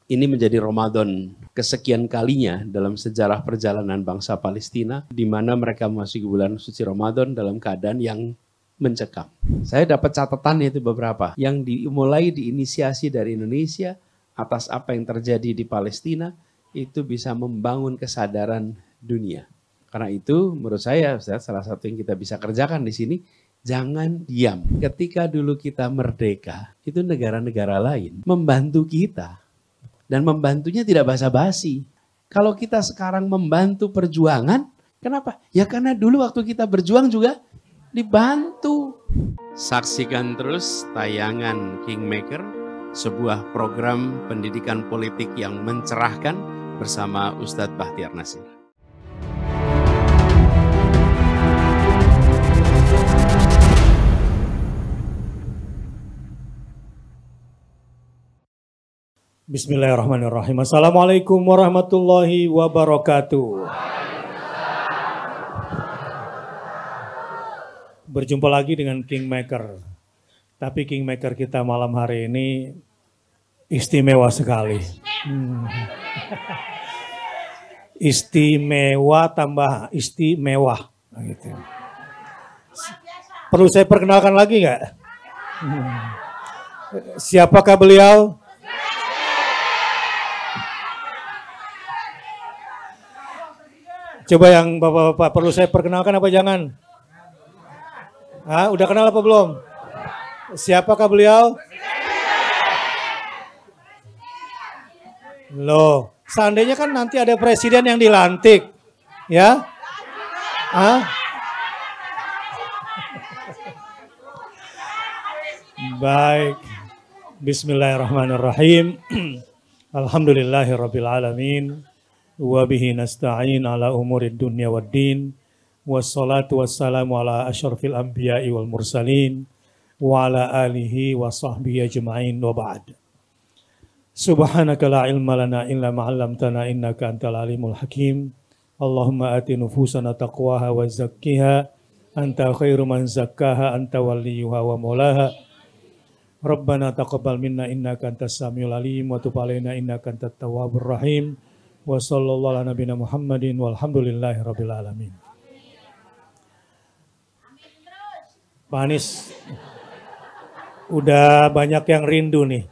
Ini menjadi Ramadan kesekian kalinya dalam sejarah perjalanan bangsa Palestina, di mana mereka memasuki bulan suci Ramadan dalam keadaan yang mencekam. Saya dapat catatan itu beberapa, yang dimulai diinisiasi dari Indonesia atas apa yang terjadi di Palestina, itu bisa membangun kesadaran dunia. Karena itu menurut saya, Ustaz, salah satu yang kita bisa kerjakan di sini, jangan diam. Ketika dulu kita merdeka, itu negara-negara lain membantu kita. Dan membantunya tidak basa-basi. Kalau kita sekarang membantu perjuangan, kenapa? Ya karena dulu waktu kita berjuang juga dibantu. Saksikan terus tayangan Kingmaker, sebuah program pendidikan politik yang mencerahkan bersama Ustadz Bahtiar Nasir. Bismillahirrahmanirrahim. Assalamualaikum warahmatullahi wabarakatuh. Berjumpa lagi dengan Kingmaker. Tapi Kingmaker kita malam hari ini istimewa sekali. Istimewa tambah istimewa. Gitu. Perlu saya perkenalkan lagi nggak? Siapakah beliau? Coba yang bapak-bapak, perlu saya perkenalkan apa jangan? Udah kenal apa belum? Siapakah beliau? Loh, seandainya kan nanti ada presiden yang dilantik, ya? Baik, Bismillahirrahmanirrahim. Alhamdulillahirrabbilalamin. Wa bihi nasta'in ala umurid dunya waddin. Wassalatu wassalamu ala asyrafil anbiya'i wal mursalin. Wa ala alihi wa sahbihi ajma'in wa ba'd. Subhanaka la ilma lana illa ma'allamtana innaka antal alimul hakim. Allahumma ati nufusana taqwaha wa zakkiha. Anta khairu man zakkaha anta waliyuha wa maulaha. Rabbana taqabbal minna innaka antas samiul alim wa tub alaina innaka antat tawwabur rahim. Wa sallallahu ala nabiyina Muhammadin walhamdulillahi rabbil alamin. Pak Anies, udah banyak yang rindu nih.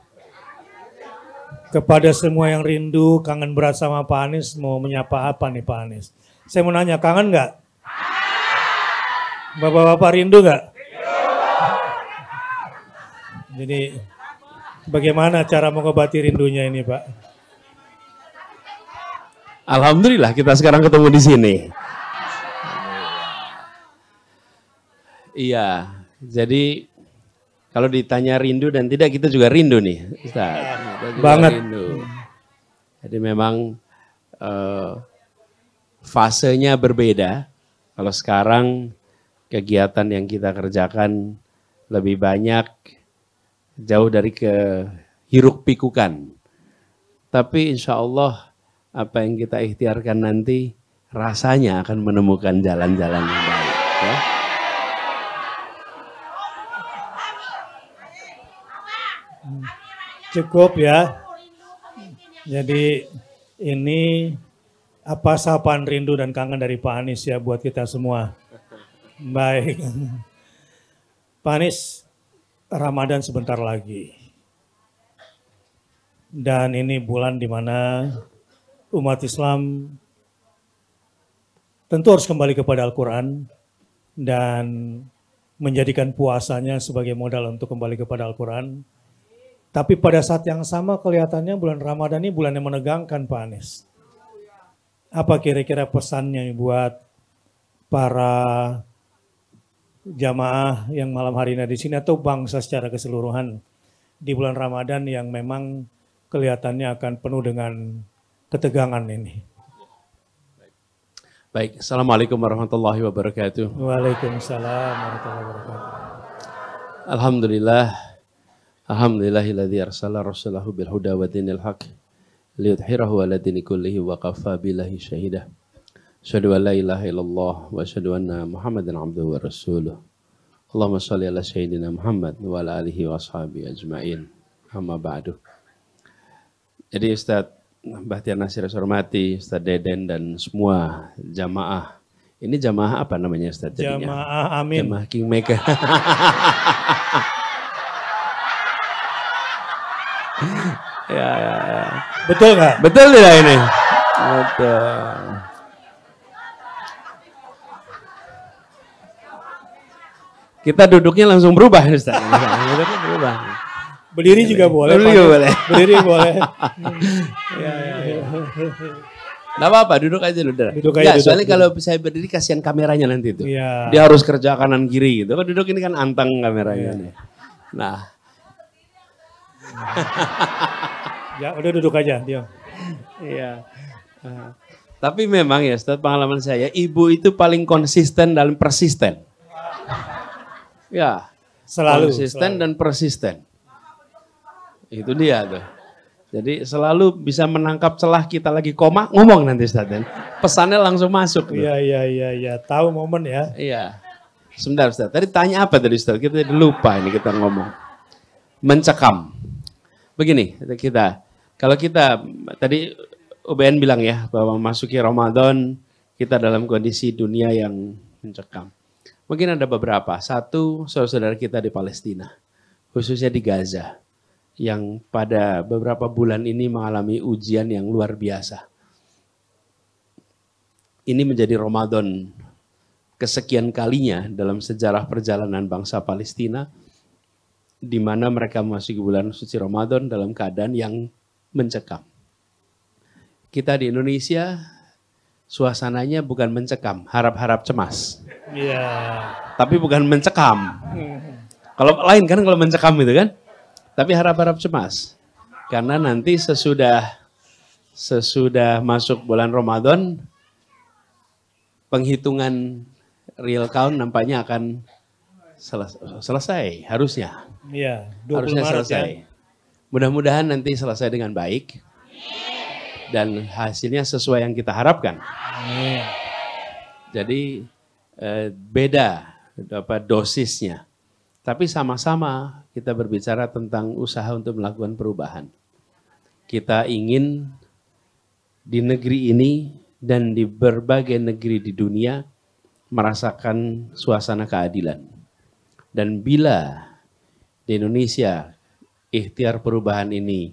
Kepada semua yang rindu, kangen berat sama Pak Anies, mau menyapa apa nih Pak Anies? Saya mau nanya, kangen nggak? Bapak-bapak rindu nggak? Jadi, bagaimana cara mengobati rindunya ini Pak? Alhamdulillah kita sekarang ketemu di sini. Iya, jadi kalau ditanya rindu dan tidak, kita juga rindu nih, Ustaz. Banget. Rindu. Jadi memang fasenya berbeda. Kalau sekarang kegiatan yang kita kerjakan lebih banyak jauh dari kehiruk pikukan. Tapi insya Allah apa yang kita ikhtiarkan nanti rasanya akan menemukan jalan-jalan yang baik. Ya. Cukup ya. Jadi ini apa sapaan rindu dan kangen dari Pak Anies ya buat kita semua. Baik. Pak Anies, Ramadan sebentar lagi. Dan ini bulan di mana umat Islam tentu harus kembali kepada Al-Quran dan menjadikan puasanya sebagai modal untuk kembali kepada Al-Quran. Tapi pada saat yang sama kelihatannya bulan Ramadan ini bulan yang menegangkan Pak Anies. Apa kira-kira pesannya buat para jamaah yang malam hari ini di sini atau bangsa secara keseluruhan di bulan Ramadan yang memang kelihatannya akan penuh dengan ketegangan ini. Baik, Assalamualaikum warahmatullahi wabarakatuh. Waalaikumsalam warahmatullahi wabarakatuh. Alhamdulillah, alhamdulillahilladzi arsala rasulahu bil huda wa dinil haq liyudhhirahu ala dini kullihi wa kafa billahi syahidah. Asyhadu an la ilaha illallah wa asyhadu anna Muhammadan abduhu wa rasuluh. Allahumma shalli ala sayyidina Muhammad wa ala alihi wa ashabihi ajma'in. Amma ba'du. Jadi Ustadz Bahtiar Nasir Hormati, Ustadz Deden dan semua jamaah. Ini jamaah apa namanya Ustadz jadinya? Jamaah Amin. Jamaah Kingmaker. Ya. Betul nggak? Betul tidak ini? Betul. Kita duduknya langsung berubah Ustaz. Duduknya berubah. Berdiri juga boleh. Berdiri boleh. Berdiri boleh. Nggak apa-apa, duduk aja dulu. Duduk aja. Soalnya kalau saya berdiri kasihan kameranya nanti itu. Ya. Dia harus kerja kanan kiri gitu. Kalau duduk ini kan anteng kameranya. Nah. Ya udah duduk aja dia. Iya. Tapi memang ya Ustaz, pengalaman saya, ibu itu paling konsisten dan persisten. Ya. Selalu. Konsisten dan persisten. Itu dia tuh. Jadi selalu bisa menangkap celah kita lagi koma, ngomong nanti Ustaz. Pesannya langsung masuk. Iya. Tahu momen ya. Iya. Sebentar Ustaz, tadi tanya apa tadi Ustaz? Kita lupa ini kita ngomong. Mencekam. Begini, kalau kita tadi UBN bilang ya bahwa memasuki Ramadan kita dalam kondisi dunia yang mencekam. Mungkin ada beberapa. Satu, saudara-saudara kita di Palestina, khususnya di Gaza, yang pada beberapa bulan ini mengalami ujian yang luar biasa. Ini menjadi Ramadan kesekian kalinya dalam sejarah perjalanan bangsa Palestina, di mana mereka memasuki bulan suci Ramadan dalam keadaan yang mencekam. Kita di Indonesia, suasananya bukan mencekam, harap-harap cemas. Iya. Tapi bukan mencekam. Kalau lain kan kalau mencekam itu kan. Tapi harap-harap cemas. Karena nanti sesudah masuk bulan Ramadan, penghitungan real count nampaknya akan selesai harusnya. Iya, Harusnya Maret selesai. Ya. Mudah-mudahan nanti selesai dengan baik dan hasilnya sesuai yang kita harapkan. Amin. Jadi beda dosisnya. Tapi sama-sama kita berbicara tentang usaha untuk melakukan perubahan. Kita ingin di negeri ini dan di berbagai negeri di dunia merasakan suasana keadilan. Dan bila di Indonesia ikhtiar perubahan ini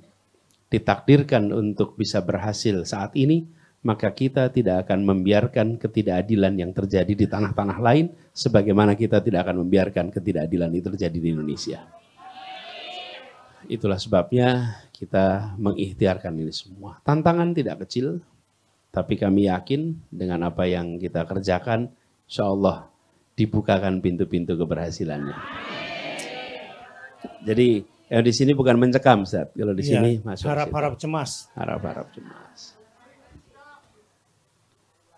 ditakdirkan untuk bisa berhasil saat ini, maka kita tidak akan membiarkan ketidakadilan yang terjadi di tanah-tanah lain, sebagaimana kita tidak akan membiarkan ketidakadilan itu terjadi di Indonesia. Itulah sebabnya kita mengikhtiarkan ini semua. Tantangan tidak kecil, tapi kami yakin dengan apa yang kita kerjakan, insya Allah dibukakan pintu-pintu keberhasilannya. Jadi yang di sini bukan mencekam, Ustaz. Kalau di sini masuk harap-harap cemas. Harap-harap cemas.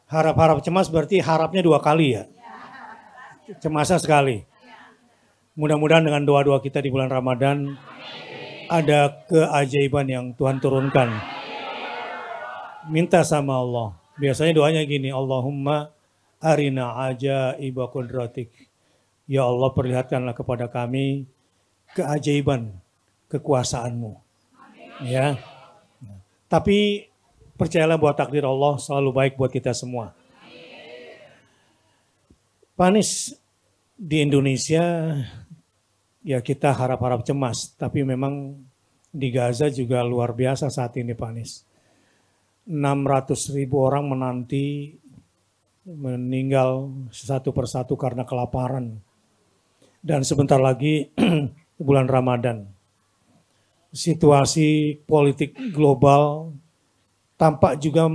Harap-harap cemas berarti harapnya 2 kali ya. Cemasnya sekali. Mudah-mudahan dengan doa-doa kita di bulan Ramadan ada keajaiban yang Tuhan turunkan. Minta sama Allah. Biasanya doanya gini, Allahumma arina ajaiba qudratik. Ya Allah, perlihatkanlah kepada kami keajaiban kekuasaan-Mu. Ya. Tapi percayalah buat takdir Allah selalu baik buat kita semua. Pak Anies, di Indonesia ya kita harap-harap cemas, tapi memang di Gaza juga luar biasa saat ini Pak Anies. 600.000 orang menanti meninggal satu persatu karena kelaparan. Dan sebentar lagi bulan Ramadan. Situasi politik global tampak juga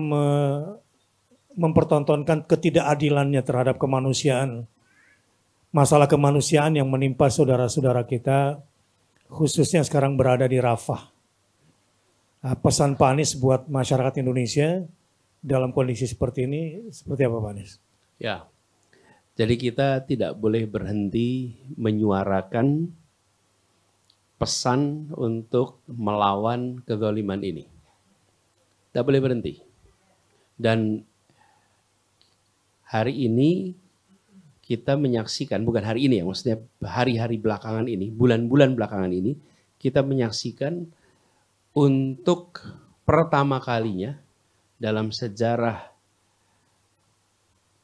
mempertontonkan ketidakadilannya terhadap kemanusiaan. Masalah kemanusiaan yang menimpa saudara-saudara kita, khususnya sekarang berada di Rafah. Pesan Pak Anies buat masyarakat Indonesia dalam kondisi seperti ini, seperti apa Pak Anies? Ya, jadi kita tidak boleh berhenti menyuarakan pesan untuk melawan kezaliman ini. Tidak boleh berhenti. Dan hari ini kita menyaksikan, bukan hari ini ya, maksudnya hari-hari belakangan ini, bulan-bulan belakangan ini, kita menyaksikan untuk pertama kalinya dalam sejarah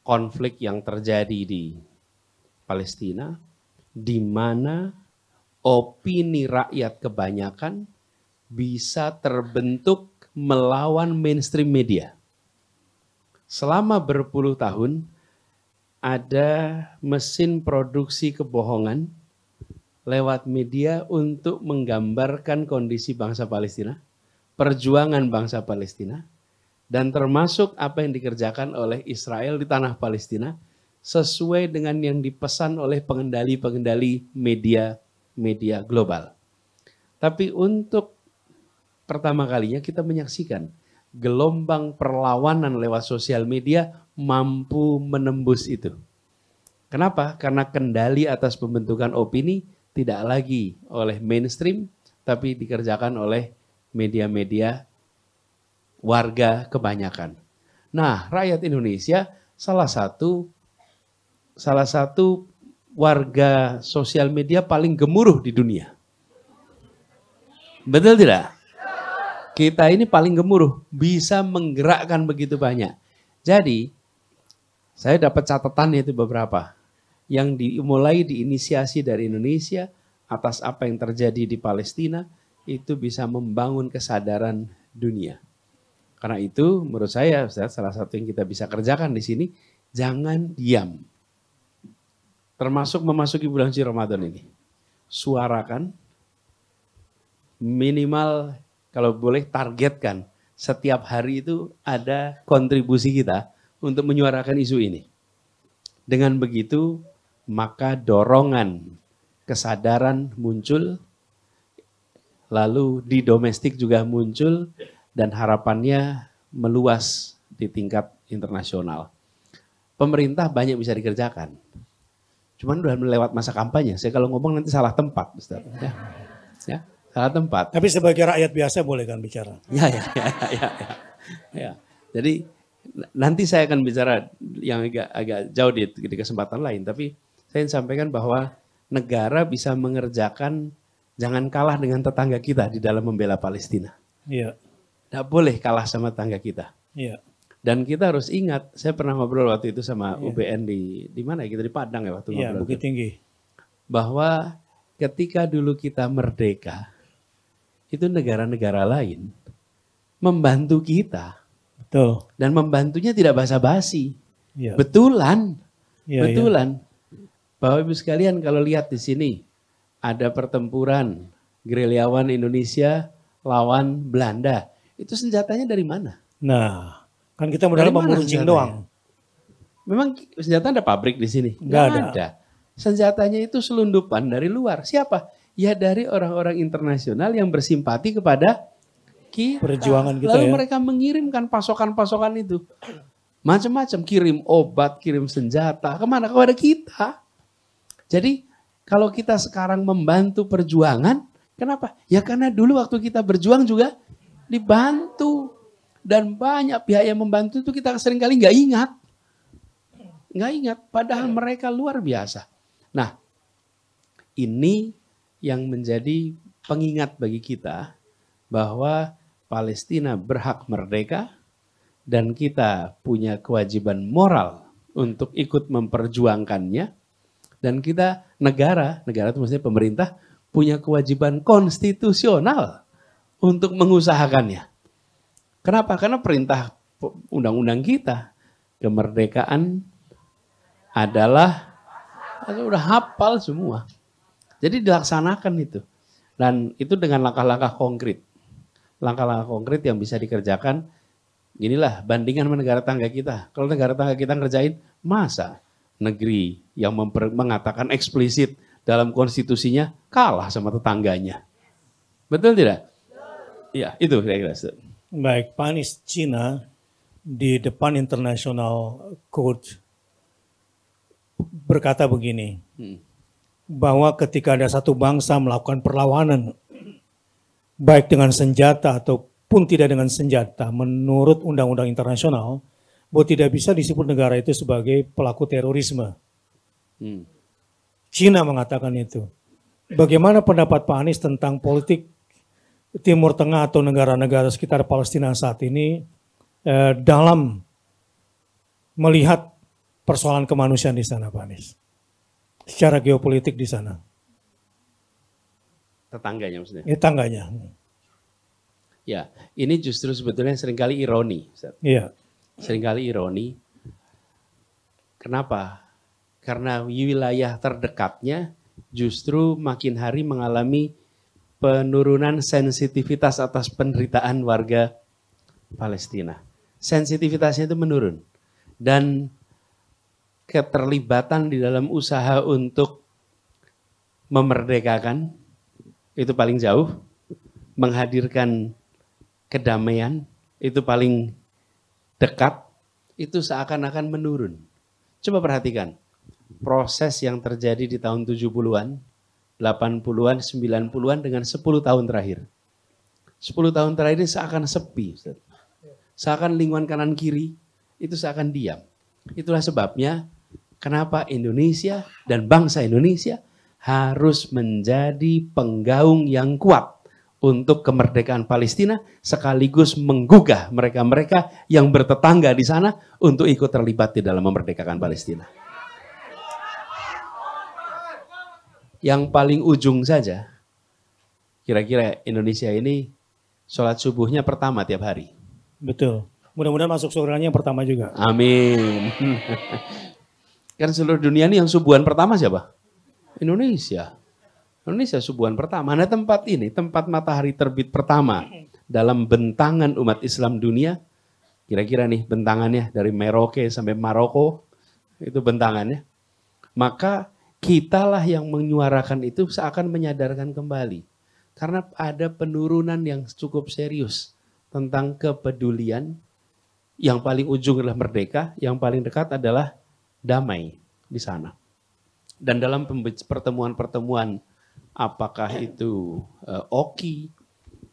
konflik yang terjadi di Palestina, di mana opini rakyat kebanyakan bisa terbentuk melawan mainstream media. Selama berpuluh tahun, ada mesin produksi kebohongan lewat media untuk menggambarkan kondisi bangsa Palestina, perjuangan bangsa Palestina, dan termasuk apa yang dikerjakan oleh Israel di tanah Palestina sesuai dengan yang dipesan oleh pengendali-pengendali media global. Tapi untuk pertama kalinya kita menyaksikan gelombang perlawanan lewat sosial media mampu menembus itu. Kenapa? Karena kendali atas pembentukan opini tidak lagi oleh mainstream, tapi dikerjakan oleh media-media warga kebanyakan. Nah, rakyat Indonesia salah satu warga sosial media paling gemuruh di dunia. Betul tidak? Kita ini paling gemuruh, bisa menggerakkan begitu banyak. Jadi, saya dapat catatan itu beberapa. Yang dimulai diinisiasi dari Indonesia atas apa yang terjadi di Palestina, itu bisa membangun kesadaran dunia. Karena itu menurut saya Ustaz, salah satu yang kita bisa kerjakan di sini, jangan diam. Termasuk memasuki bulan suci Ramadan ini. Suarakan, minimal kalau boleh targetkan, setiap hari itu ada kontribusi kita untuk menyuarakan isu ini. Dengan begitu, maka dorongan kesadaran muncul, lalu di domestik juga muncul, dan harapannya meluas di tingkat internasional. Pemerintah banyak bisa dikerjakan. Cuman udah melewat masa kampanye. Saya kalau ngomong nanti salah tempat, Ustaz. Ya, salah tempat. Tapi sebagai rakyat biasa boleh kan bicara? Ya. Jadi nanti saya akan bicara yang agak jauh di kesempatan lain. Tapi saya ingin sampaikan bahwa negara bisa mengerjakan, jangan kalah dengan tetangga kita di dalam membela Palestina. Iya. Tidak boleh kalah sama tetangga kita. Iya. Dan kita harus ingat, saya pernah ngobrol waktu itu sama UBN di mana ya, kita di Padang ya waktu ngobrol. Iya, Bukit Tinggi. Bahwa ketika dulu kita merdeka, itu negara-negara lain membantu kita. Betul. Dan membantunya tidak basa-basi. Iya. Betulan. Iya, Betulan. Bapak Ibu sekalian kalau lihat di sini, ada pertempuran gerilyawan Indonesia lawan Belanda. Itu senjatanya dari mana? Nah, kan kita modalnya meruncing doang. Memang senjata ada pabrik di sini? Nggak ada. Senjatanya itu selundupan dari luar. Siapa? Ya dari orang-orang internasional yang bersimpati kepada kita. Perjuangan kita. Lalu mereka mengirimkan pasokan-pasokan itu. Macam-macam, kirim obat, kirim senjata. Kemana? Kepada kita. Jadi kalau kita sekarang membantu perjuangan, kenapa? Ya karena dulu waktu kita berjuang juga dibantu. Dan banyak pihak yang membantu itu kita seringkali nggak ingat. Nggak ingat, padahal mereka luar biasa. Nah, ini yang menjadi pengingat bagi kita bahwa Palestina berhak merdeka dan kita punya kewajiban moral untuk ikut memperjuangkannya. Dan kita negara itu maksudnya pemerintah punya kewajiban konstitusional untuk mengusahakannya. Kenapa? Karena perintah undang-undang kita, kemerdekaan adalah, udah hafal semua. Jadi dilaksanakan itu. Dan itu dengan langkah-langkah konkret. Langkah-langkah konkret yang bisa dikerjakan, inilah bandingan sama negara tangga kita. Kalau negara tangga kita ngerjain, masa negeri yang mengatakan eksplisit dalam konstitusinya kalah sama tetangganya. Betul tidak? Iya, itu kira-kira. Baik, Pak Anies, Cina di depan International Court berkata begini, bahwa ketika ada satu bangsa melakukan perlawanan, baik dengan senjata ataupun tidak dengan senjata, menurut undang-undang internasional, bahwa tidak bisa disebut negara itu sebagai pelaku terorisme. Cina mengatakan itu. Bagaimana pendapat Pak Anies tentang politik Timur Tengah atau negara-negara sekitar Palestina saat ini dalam melihat persoalan kemanusiaan di sana, Pak Anies? Secara geopolitik di sana. Tetangganya maksudnya? Tetangganya. Ya, ini justru sebetulnya seringkali ironi. Iya. Seringkali ironi. Kenapa? Karena wilayah terdekatnya justru makin hari mengalami penurunan sensitivitas atas penderitaan warga Palestina. Sensitivitasnya itu menurun. Dan keterlibatan di dalam usaha untuk memerdekakan itu paling jauh, menghadirkan kedamaian itu paling dekat, itu seakan-akan menurun. Coba perhatikan, proses yang terjadi di tahun 70-an, 80-an, 90-an dengan 10 tahun terakhir. 10 tahun terakhir ini seakan sepi, seakan lingkungan kanan kiri itu seakan diam. Itulah sebabnya kenapa Indonesia dan bangsa Indonesia harus menjadi penggaung yang kuat untuk kemerdekaan Palestina sekaligus menggugah mereka-mereka yang bertetangga di sana untuk ikut terlibat di dalam memerdekakan Palestina. Yang paling ujung saja, kira-kira Indonesia ini sholat subuhnya pertama tiap hari. Betul. Mudah-mudahan masuk surganya yang pertama juga. Amin. Kan seluruh dunia ini yang subuhan pertama siapa? Indonesia. Indonesia subuhan pertama. Nah tempat ini, tempat matahari terbit pertama dalam bentangan umat Islam dunia. Kira-kira nih bentangannya dari Merauke sampai Maroko, itu bentangannya. Maka kitalah yang menyuarakan itu seakan menyadarkan kembali. Karena ada penurunan yang cukup serius tentang kepedulian. Yang paling ujung adalah merdeka, yang paling dekat adalah damai di sana. Dan dalam pertemuan-pertemuan, apakah itu OKI,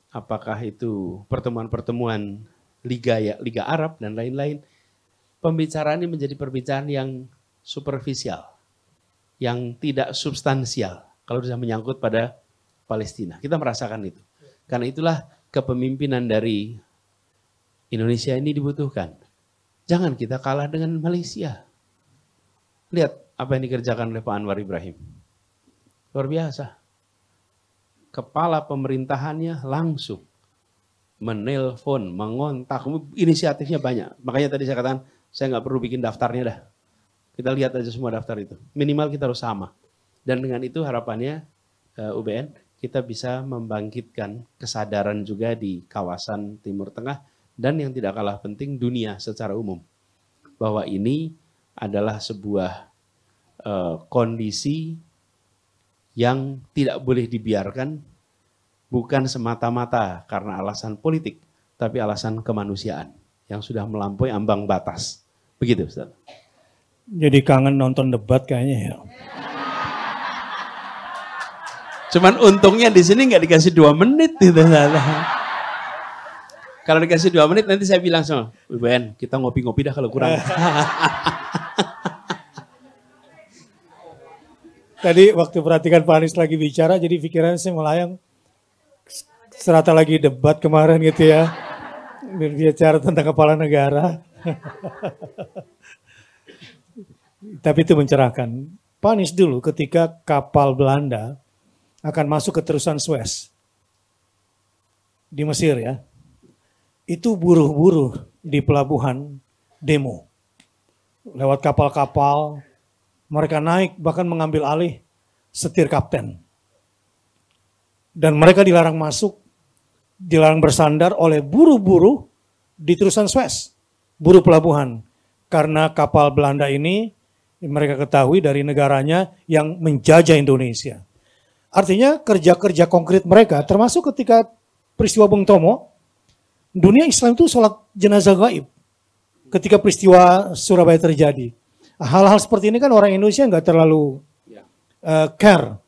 apakah itu pertemuan-pertemuan Liga Arab dan lain-lain, pembicaraan ini menjadi perbicaraan yang superficial, yang tidak substansial kalau sudah menyangkut pada Palestina. Kita merasakan itu. Karena itulah kepemimpinan dari Indonesia ini dibutuhkan. Jangan kita kalah dengan Malaysia. Lihat apa yang dikerjakan oleh Pak Anwar Ibrahim. Luar biasa. Kepala pemerintahannya langsung menelpon, mengontak. Inisiatifnya banyak. Makanya tadi saya katakan, saya nggak perlu bikin daftarnya dah. Kita lihat aja semua daftar itu. Minimal kita harus sama. Dan dengan itu harapannya UBN, kita bisa membangkitkan kesadaran juga di kawasan Timur Tengah. Dan yang tidak kalah penting dunia secara umum. Bahwa ini adalah sebuah kondisi yang tidak boleh dibiarkan bukan semata-mata karena alasan politik, tapi alasan kemanusiaan yang sudah melampaui ambang batas. Begitu, Ustaz. Jadi kangen nonton debat kayaknya ya. Cuman untungnya di sini nggak dikasih 2 menit gitu. Kalau dikasih 2 menit nanti saya bilang sama UBN, kita ngopi-ngopi dah kalau kurang. Tadi waktu perhatikan Pak Anies lagi bicara, jadi pikiran saya melayang serata lagi debat kemarin gitu ya. Berbicara tentang kepala negara. Tapi itu mencerahkan. Pak Anies dulu ketika kapal Belanda akan masuk ke terusan Suez di Mesir ya. Itu buruh-buruh di pelabuhan demo. Lewat kapal-kapal, mereka naik bahkan mengambil alih setir kapten. Dan mereka dilarang masuk, dilarang bersandar oleh buruh-buruh di terusan Suez. Buruh pelabuhan. Karena kapal Belanda ini mereka ketahui dari negaranya yang menjajah Indonesia. Artinya kerja-kerja konkret mereka termasuk ketika peristiwa Bung Tomo, dunia Islam itu sholat jenazah gaib ketika peristiwa Surabaya terjadi. Hal-hal seperti ini kan orang Indonesia nggak terlalu care.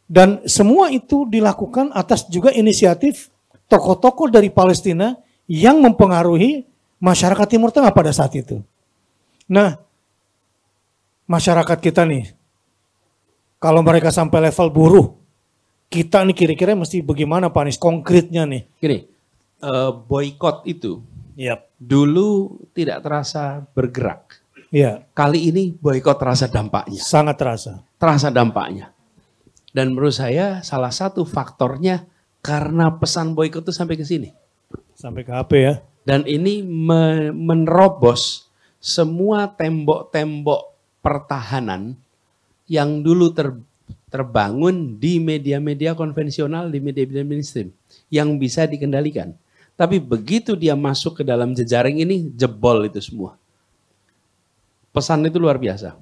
Dan semua itu dilakukan atas juga inisiatif tokoh-tokoh dari Palestina yang mempengaruhi masyarakat Timur Tengah pada saat itu. Nah, masyarakat kita nih, kalau mereka sampai level buruh, kita nih kira-kira mesti bagaimana Pak Anies konkretnya nih? Gini, boykot itu Yap. dulu tidak terasa bergerak. Iya, Kali ini boykot terasa dampaknya. sangat terasa. Terasa dampaknya. Dan menurut saya salah satu faktornya karena pesan boykot itu sampai ke sini. Sampai ke HP ya. Dan ini menerobos semua tembok-tembok pertahanan yang dulu terbangun di media-media konvensional, di media-media mainstream yang bisa dikendalikan. Tapi begitu dia masuk ke dalam jejaring ini, jebol itu semua. Pesan itu luar biasa.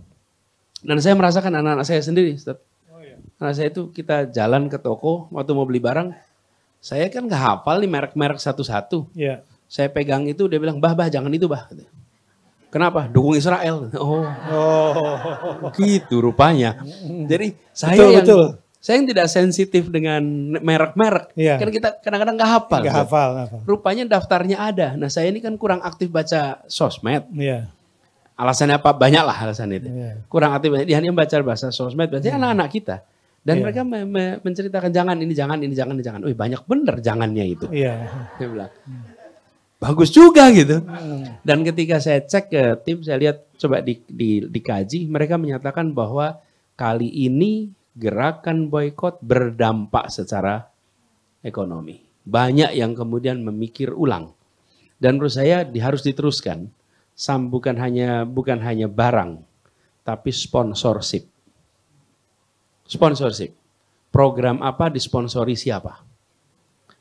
Dan saya merasakan anak-anak saya sendiri, Ustaz. Anak saya itu kita jalan ke toko, waktu mau beli barang, saya kan nggak hafal nih merek-merek satu-satu. Iya. Saya pegang itu, dia bilang, bah jangan itu bah. Kenapa? Dukung Israel. Oh, gitu rupanya. Jadi Betul. saya yang tidak sensitif dengan merek-merek. Iya. Kan kita kadang-kadang nggak hafal. Nggak hafal. Rupanya daftarnya ada. Nah saya ini kan kurang aktif baca sosmed. Iya. Alasannya apa? Banyak lah alasan itu. Iya. Kurang aktif. Dia hanya baca bahasa sosmed. Berarti anak-anak kita. Dan Iya. mereka menceritakan jangan ini, jangan ini, jangan ini, jangan. Wih banyak bener jangannya itu. Iya. Dia bilang. Bagus juga gitu. Dan ketika saya cek ke tim, saya lihat coba dikaji, mereka menyatakan bahwa kali ini gerakan boykot berdampak secara ekonomi. Banyak yang kemudian memikir ulang. Dan menurut saya harus diteruskan. Bukan hanya barang, tapi sponsorship. Sponsorship. Program apa disponsori siapa.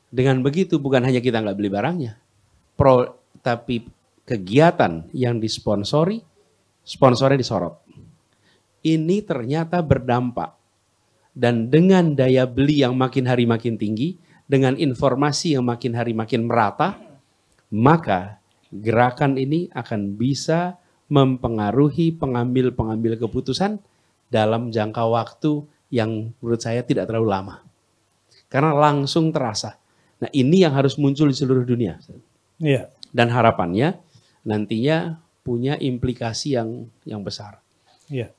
Dengan begitu bukan hanya kita nggak beli barangnya, tapi kegiatan yang disponsori, sponsornya disorot. Ini ternyata berdampak. Dan dengan daya beli yang makin hari makin tinggi, dengan informasi yang makin hari makin merata, maka gerakan ini akan bisa mempengaruhi pengambil-pengambil keputusan dalam jangka waktu yang menurut saya tidak terlalu lama. Karena langsung terasa. Nah ini yang harus muncul di seluruh dunia. Iya. Dan harapannya nantinya punya implikasi yang besar. Iya.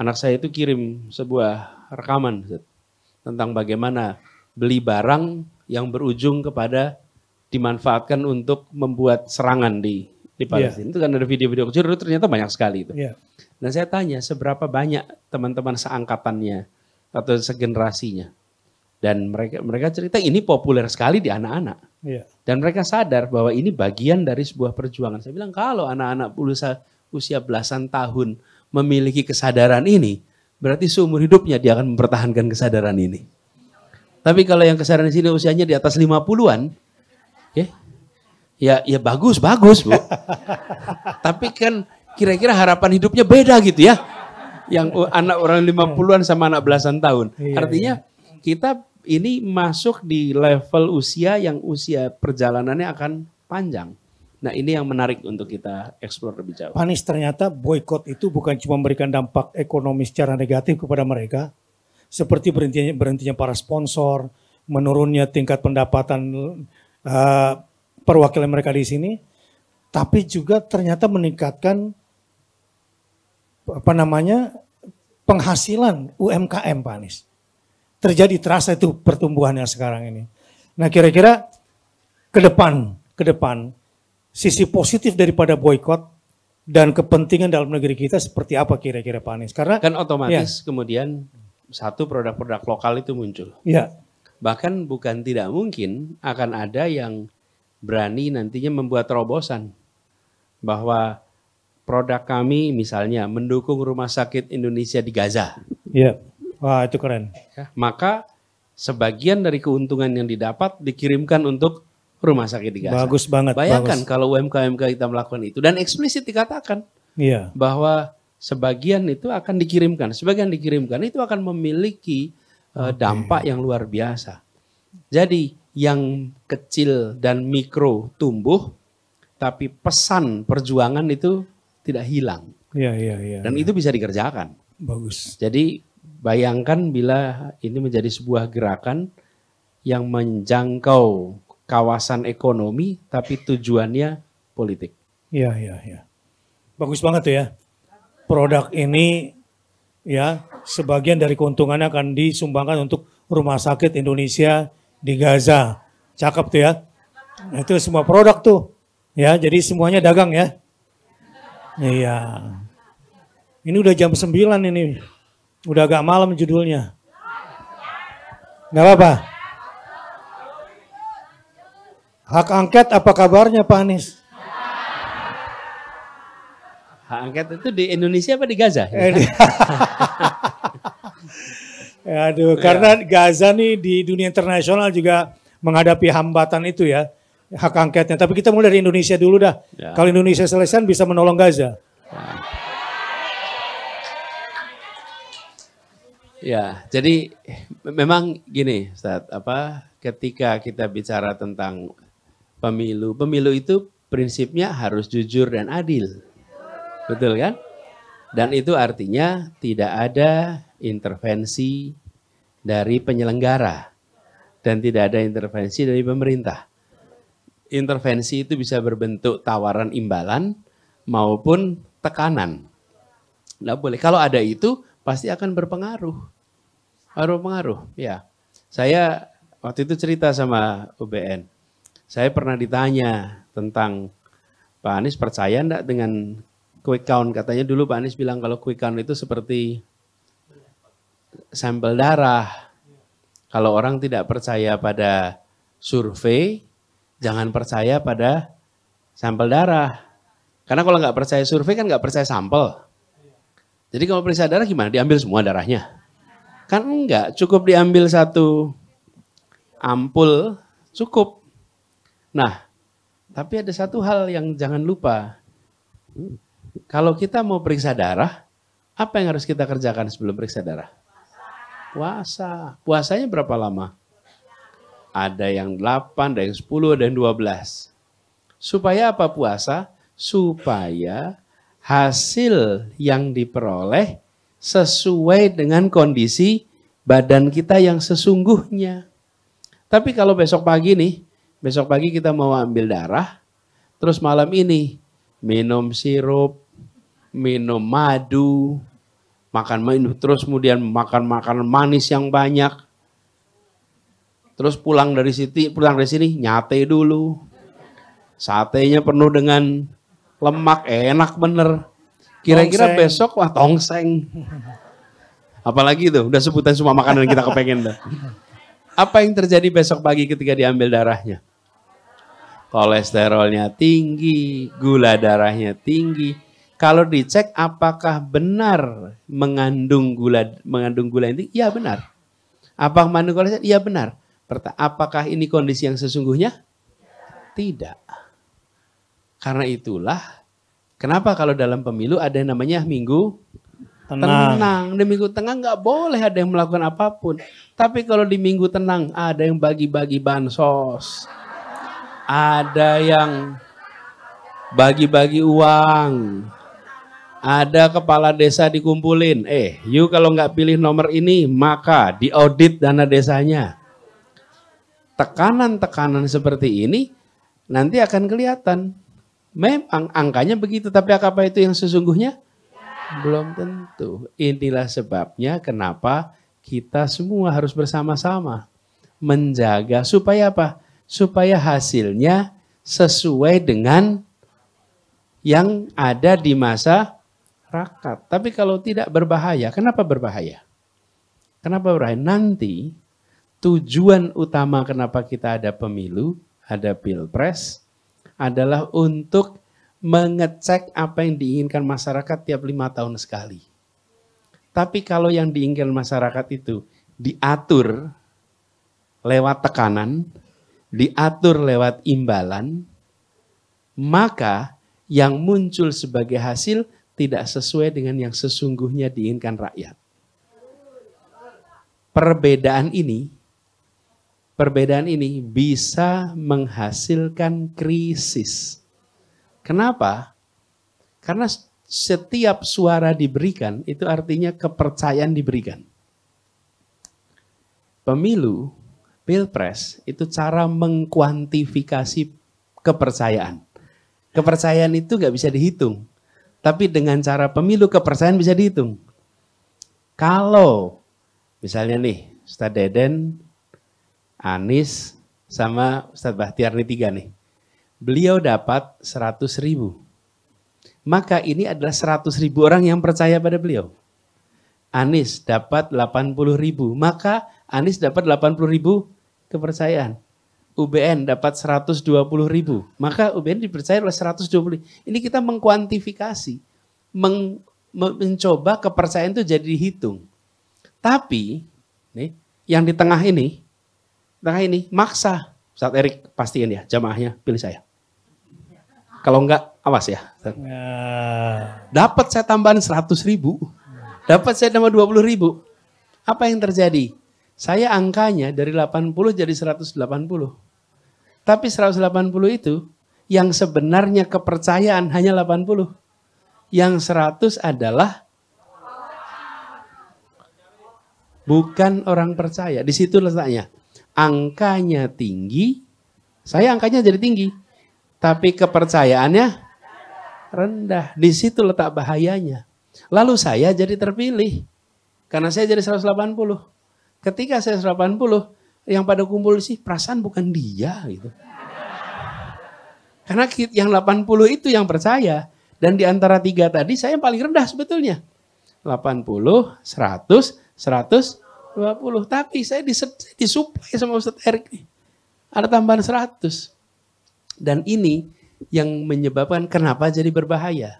Anak saya itu kirim sebuah rekaman tentang bagaimana beli barang yang berujung kepada dimanfaatkan untuk membuat serangan di Palestina. Itu kan ada video-video kecil, ternyata banyak sekali itu. Iya. Dan saya tanya seberapa banyak teman-teman seangkatannya atau segenerasinya. Dan mereka cerita ini populer sekali di anak-anak. Iya. Dan mereka sadar bahwa ini bagian dari sebuah perjuangan. Saya bilang kalau anak-anak usia belasan tahun memiliki kesadaran ini, berarti seumur hidupnya dia akan mempertahankan kesadaran ini. Tapi kalau yang kesadaran di sini usianya di atas 50-an, ya bagus Bu. Tapi kan kira-kira harapan hidupnya beda gitu ya. Yang anak orang 50-an sama anak belasan tahun. Artinya kita ini masuk di level usia yang usia perjalanannya akan panjang. Nah ini yang menarik untuk kita eksplor lebih jauh. Pak Anies, ternyata boykot itu bukan cuma memberikan dampak ekonomi secara negatif kepada mereka, seperti berhentinya para sponsor, menurunnya tingkat pendapatan perwakilan mereka di sini, tapi juga ternyata meningkatkan penghasilan UMKM, Pak Anies. Terasa itu pertumbuhannya sekarang ini. Nah kira-kira ke depan sisi positif daripada boykot dan kepentingan dalam negeri kita seperti apa kira-kira Pak Anies? Karena kan otomatis kemudian satu produk-produk lokal itu muncul. Iya. Bahkan bukan tidak mungkin akan ada yang berani nantinya membuat terobosan bahwa produk kami misalnya mendukung rumah sakit Indonesia di Gaza. Iya. Wah itu keren. Ya, maka sebagian dari keuntungan yang didapat dikirimkan untuk rumah sakit di Gaza. Bagus banget. Bayangkan kalau UMKM kita melakukan itu dan eksplisit dikatakan bahwa sebagian itu akan dikirimkan, sebagian dikirimkan itu akan memiliki dampak yang luar biasa. Jadi yang kecil dan mikro tumbuh, tapi pesan perjuangan itu tidak hilang. Iya. Dan itu bisa dikerjakan. Bagus. Jadi bayangkan bila ini menjadi sebuah gerakan yang menjangkau kawasan ekonomi, tapi tujuannya politik. Iya. Bagus banget tuh ya. Produk ini ya sebagian dari keuntungannya akan disumbangkan untuk rumah sakit Indonesia di Gaza. Cakep tuh ya. Nah, itu semua produk tuh. Ya, jadi semuanya dagang ya. Iya. Ini udah jam 9 ini. Udah agak malam judulnya. Nggak apa-apa. Hak angket apa kabarnya Pak Anies? Hak angket itu di Indonesia apa di Gaza? Aduh, karena Gaza nih di dunia internasional juga menghadapi hambatan itu ya, hak angketnya. Tapi kita mulai dari Indonesia dulu dah. Ya. Kalau Indonesia selesai bisa menolong Gaza. Ya, jadi memang gini, Ustaz, ketika kita bicara tentang pemilu itu prinsipnya harus jujur dan adil. Betul kan? Dan itu artinya tidak ada intervensi dari penyelenggara dan tidak ada intervensi dari pemerintah. Intervensi itu bisa berbentuk tawaran imbalan maupun tekanan. Nggak boleh. Kalau ada itu pasti akan berpengaruh. Pengaruh, ya. Saya waktu itu cerita sama UBN. Saya pernah ditanya tentang Pak Anies percaya enggak dengan quick count. Katanya dulu Pak Anies bilang kalau quick count itu seperti sampel darah. Kalau orang tidak percaya pada survei, jangan percaya pada sampel darah. Karena kalau nggak percaya survei kan nggak percaya sampel. Jadi kalau periksa darah gimana? Diambil semua darahnya? Kan enggak, cukup diambil satu ampul, cukup. Nah, tapi ada satu hal yang jangan lupa. Kalau kita mau periksa darah, apa yang harus kita kerjakan sebelum periksa darah? Puasa. Puasanya berapa lama? Ada yang 8, ada yang 10, ada yang 12. Supaya apa puasa? Supaya hasil yang diperoleh sesuai dengan kondisi badan kita yang sesungguhnya. Tapi kalau besok pagi kita mau ambil darah, terus malam ini minum sirup, minum madu, terus kemudian makan makanan manis yang banyak, terus pulang dari sini nyate dulu, satenya penuh dengan lemak, enak bener. Kira-kira besok wah tongseng. Apalagi itu, udah sebutan semua makanan yang kita kepengen dah. Apa yang terjadi besok pagi ketika diambil darahnya? Kolesterolnya tinggi, gula darahnya tinggi. Kalau dicek apakah benar mengandung gula ini? Iya benar. Apakah mengandung kolesterol? Iya benar. Apakah ini kondisi yang sesungguhnya? Tidak. Karena itulah kenapa kalau dalam pemilu ada yang namanya minggu tenang. Di minggu tenang nggak boleh ada yang melakukan apapun. Tapi kalau di minggu tenang ada yang bagi-bagi bansos. Ada yang bagi-bagi uang. Ada kepala desa dikumpulin. You kalau nggak pilih nomor ini maka diaudit dana desanya. Tekanan-tekanan seperti ini nanti akan kelihatan. Memang angkanya begitu, tapi apa itu yang sesungguhnya? Belum tentu. Inilah sebabnya kenapa kita semua harus bersama-sama menjaga supaya apa? Supaya hasilnya sesuai dengan yang ada di masyarakat. Tapi kalau tidak berbahaya, kenapa berbahaya? Kenapa berbahaya? Nanti tujuan utama kenapa kita ada pemilu, ada pilpres, adalah untuk mengecek apa yang diinginkan masyarakat tiap 5 tahun sekali. Tapi kalau yang diinginkan masyarakat itu diatur lewat tekanan, diatur lewat imbalan, maka yang muncul sebagai hasil tidak sesuai dengan yang sesungguhnya diinginkan rakyat. Perbedaan ini bisa menghasilkan krisis. Kenapa? Karena setiap suara diberikan itu artinya kepercayaan diberikan. Pemilu, pilpres itu cara mengkuantifikasi kepercayaan. Kepercayaan itu nggak bisa dihitung. Tapi dengan cara pemilu kepercayaan bisa dihitung. Kalau misalnya nih, Ustadz Deden, Anies, sama Ustadz Bahtiar, nih 3 nih. Beliau dapat 100.000. Maka ini adalah 100.000 orang yang percaya pada beliau. Anies dapat 80.000. Maka Anies dapat 80.000 kepercayaan. UBN dapat 120.000. Maka UBN dipercaya oleh 120. Ini kita mengkuantifikasi. Mencoba kepercayaan itu jadi dihitung. Tapi nih, yang di tengah ini maksa. Ustadz Erik pastiin ya, jamaahnya pilih saya. Kalau enggak, awas ya. Dapat saya tambahan 100.000, dapat saya tambah 20.000. Apa yang terjadi? Saya angkanya dari 80 jadi 180. Tapi 180 itu yang sebenarnya kepercayaan hanya 80. Yang 100 adalah bukan orang percaya. Di situ letaknya. Angkanya tinggi, saya angkanya jadi tinggi. Tapi kepercayaannya rendah. Di situ letak bahayanya. Lalu saya jadi terpilih. Karena saya jadi 180. Ketika saya 180, yang pada kumpul sih perasaan bukan dia gitu. Karena yang 80 itu yang percaya. Dan di antara 3 tadi saya yang paling rendah sebetulnya. 80, 100, 120. Tapi saya disuplai sama Ustadz Erik nih. Ada tambahan 100. Dan ini yang menyebabkan kenapa jadi berbahaya.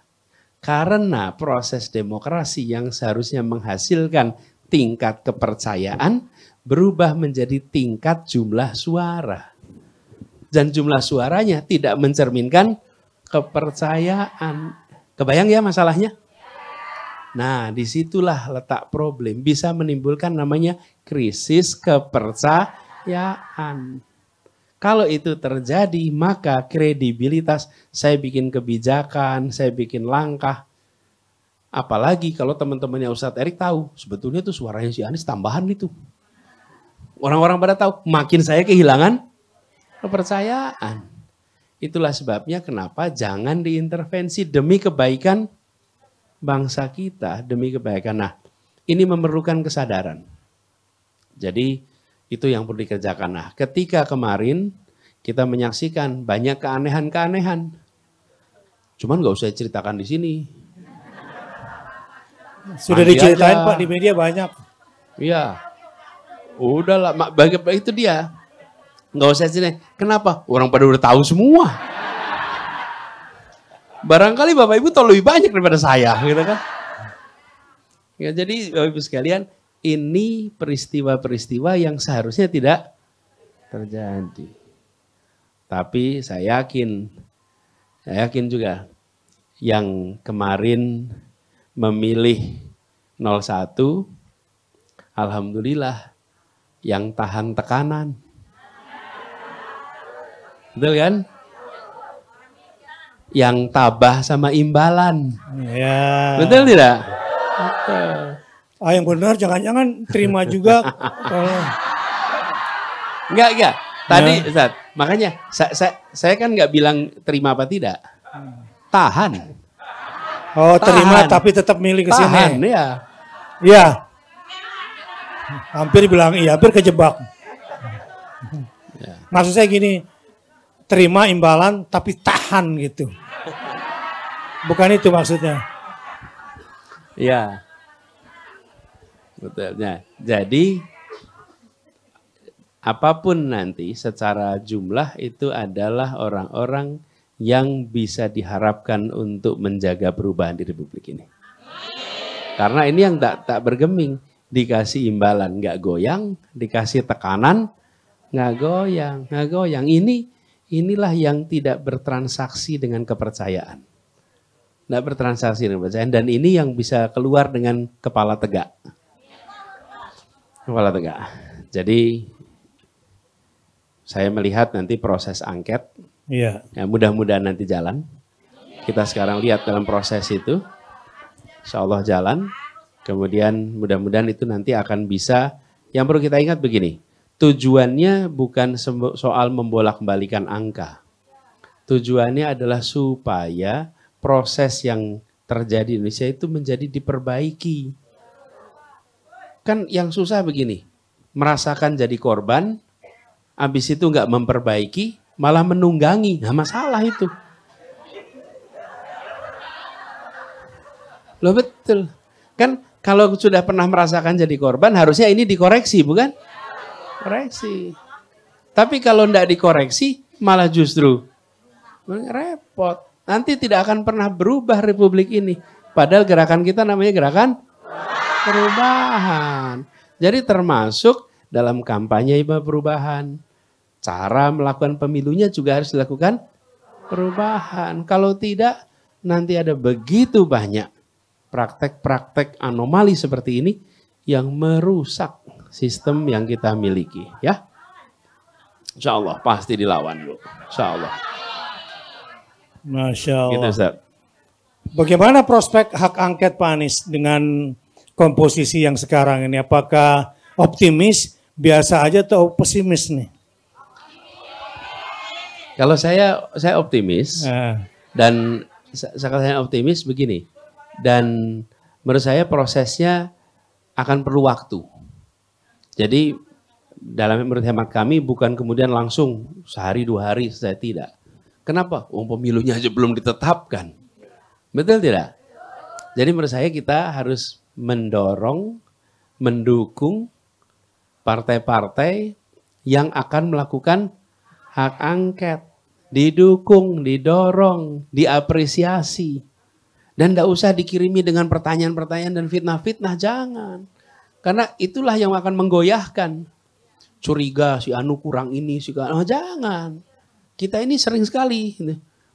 Karena proses demokrasi yang seharusnya menghasilkan tingkat kepercayaan berubah menjadi tingkat jumlah suara. Dan jumlah suaranya tidak mencerminkan kepercayaan. Kebayang ya masalahnya? Nah, disitulah letak problem. Bisa menimbulkan namanya krisis kepercayaan. Kalau itu terjadi, maka kredibilitas saya bikin kebijakan, saya bikin langkah. Apalagi kalau teman-temannya Ustadz Erik tahu, sebetulnya itu suaranya si Anies tambahan itu. Orang-orang pada tahu, makin saya kehilangan kepercayaan. Itulah sebabnya kenapa jangan diintervensi demi kebaikan bangsa kita, demi kebaikan. Nah, ini memerlukan kesadaran. Jadi itu yang perlu dikerjakan. Nah, ketika kemarin kita menyaksikan banyak keanehan-keanehan. Cuman nggak usah ceritakan di sini. Sudah diceritain Pak di media banyak. Iya. Udahlah, itu dia. Nggak usah cerita. Kenapa? Orang pada udah tahu semua. Barangkali Bapak Ibu tahu lebih banyak daripada saya, gitu kan? Ya, jadi Bapak Ibu sekalian, ini peristiwa-peristiwa yang seharusnya tidak terjadi. Tapi saya yakin juga yang kemarin memilih 01, alhamdulillah yang tahan tekanan. Betul kan? Yang tabah sama imbalan. Ya. Betul tidak? Yang benar jangan-jangan terima juga. Enggak. Tadi Ustaz, makanya saya kan nggak bilang terima apa tidak. Tahan. Oh, terima tapi tetap milih ke sini. Tahan, ya. Iya. Hampir bilang iya, hampir kejebak. Ya. Maksud saya gini, terima imbalan tapi tahan gitu. Bukan itu maksudnya. Iya. Betul. Nah, jadi apapun nanti secara jumlah itu adalah orang-orang yang bisa diharapkan untuk menjaga perubahan di Republik ini. Karena ini yang tak bergeming. Dikasih imbalan nggak goyang, dikasih tekanan nggak goyang. Inilah yang tidak bertransaksi dengan kepercayaan. Nggak bertransaksi dengan kepercayaan. Dan ini yang bisa keluar dengan kepala tegak. Kepala tegak. Jadi saya melihat nanti proses angket. Iya. Ya, mudah-mudahan nanti jalan. Kita sekarang lihat dalam proses itu. Insya Allah jalan. Kemudian mudah-mudahan itu nanti akan bisa. Yang perlu kita ingat begini. Tujuannya bukan soal membolak-balikan angka. Tujuannya adalah supaya proses yang terjadi di Indonesia itu menjadi diperbaiki. Kan yang susah begini. merasakan jadi korban, habis itu nggak memperbaiki, malah menunggangi. Nah, masalah itu. Loh betul. Kan kalau sudah pernah merasakan jadi korban, harusnya ini dikoreksi, bukan? Koreksi. Tapi kalau tidak dikoreksi, malah justru repot. Nanti tidak akan pernah berubah republik ini. Padahal gerakan kita namanya gerakan perubahan. Jadi termasuk dalam kampanye perubahan. Cara melakukan pemilunya juga harus dilakukan perubahan. Kalau tidak, nanti ada begitu banyak praktek-praktek anomali seperti ini yang merusak sistem yang kita miliki. Ya, insya Allah pasti dilawan, Bu. Insya Allah. Masya Allah. Gitu, Ustaz. Bagaimana prospek hak angket Pak Anies dengan komposisi yang sekarang ini? Apakah optimis, biasa aja atau pesimis nih? Kalau saya optimis dan saya optimis begini. Dan menurut saya prosesnya akan perlu waktu. Jadi menurut hemat kami bukan kemudian langsung sehari 2 hari selesai, tidak. Kenapa? Pemilunya aja belum ditetapkan. Betul tidak? Jadi menurut saya kita harus mendorong, mendukung partai-partai yang akan melakukan hak angket. Didukung, didorong, diapresiasi. Dan tidak usah dikirimi dengan pertanyaan-pertanyaan dan fitnah-fitnah, jangan. Karena itulah yang akan menggoyahkan. Curiga si Anu kurang ini, jangan. Kita ini sering sekali.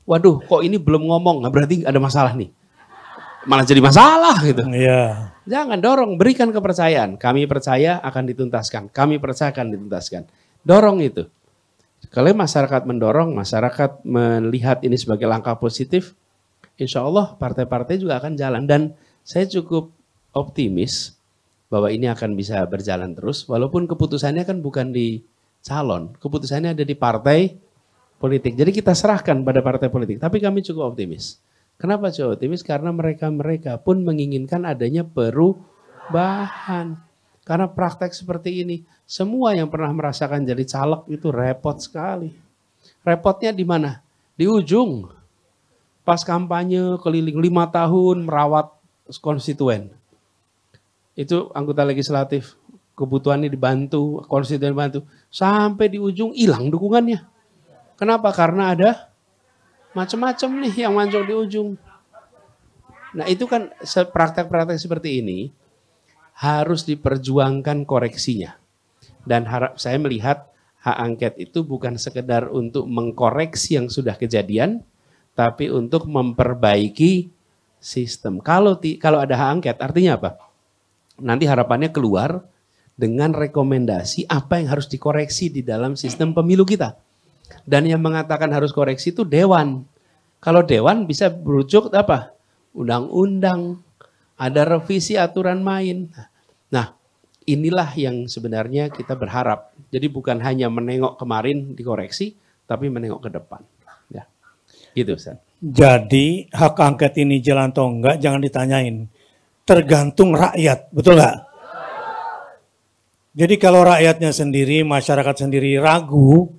Waduh, kok ini belum ngomong, berarti ada masalah nih. Malah jadi masalah gitu. Iya. Jangan, dorong, berikan kepercayaan. Kami percaya akan dituntaskan. Kami percaya akan dituntaskan. Dorong itu. Kalau masyarakat mendorong, masyarakat melihat ini sebagai langkah positif, insya Allah partai-partai juga akan jalan. Dan saya cukup optimis bahwa ini akan bisa berjalan terus. Walaupun keputusannya kan bukan di calon, keputusannya ada di partai politik. Jadi kita serahkan pada partai politik. Tapi kami cukup optimis. Kenapa cukup optimis? Karena mereka pun menginginkan adanya perubahan. Karena praktek seperti ini, semua yang pernah merasakan jadi caleg itu repot sekali. Repotnya di mana? Di ujung. Pas kampanye keliling 5 tahun merawat konstituen. Itu anggota legislatif, kebutuhannya dibantu, konstituen dibantu. Sampai di ujung hilang dukungannya. Kenapa? Karena ada macam-macam nih yang muncul di ujung. Nah itu kan praktek-praktek seperti ini harus diperjuangkan koreksinya. Dan saya melihat hak angket itu bukan sekedar untuk mengkoreksi yang sudah kejadian, tapi untuk memperbaiki sistem. Kalau ada hak angket artinya apa? Nanti harapannya keluar dengan rekomendasi apa yang harus dikoreksi di dalam sistem pemilu kita. Dan yang mengatakan harus koreksi itu dewan. Kalau dewan bisa berujuk apa? Undang-undang, ada revisi aturan main. Nah, inilah yang sebenarnya kita berharap. Jadi bukan hanya menengok kemarin dikoreksi, tapi menengok ke depan. Ya, gitu Ustaz. Jadi hak angket ini jalan atau enggak jangan ditanyain. Tergantung rakyat, betul nggak? Jadi kalau rakyatnya sendiri, masyarakat sendiri ragu,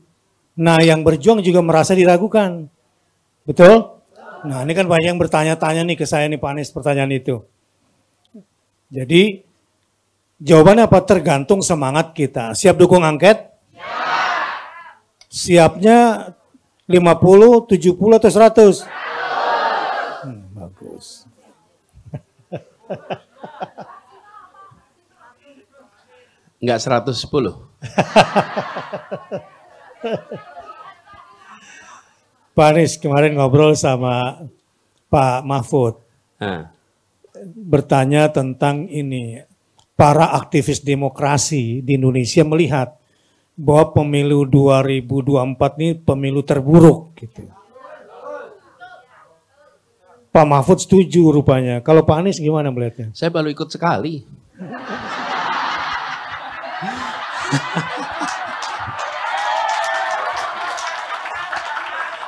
nah yang berjuang juga merasa diragukan. Betul? Nah ini kan banyak yang bertanya-tanya nih ke saya nih Pak Anies pertanyaan itu. Jadi jawabannya apa? Tergantung semangat kita. Siap dukung angket? Siapnya 50, 70 atau 100? Bagus. Enggak 110. Pak Anies kemarin ngobrol sama Pak Mahfud. Bertanya tentang ini. Para aktivis demokrasi di Indonesia melihat bahwa pemilu 2024 ini pemilu terburuk. Gitu. Pak Mahfud setuju rupanya. Kalau Pak Anies gimana melihatnya? Saya baru ikut sekali.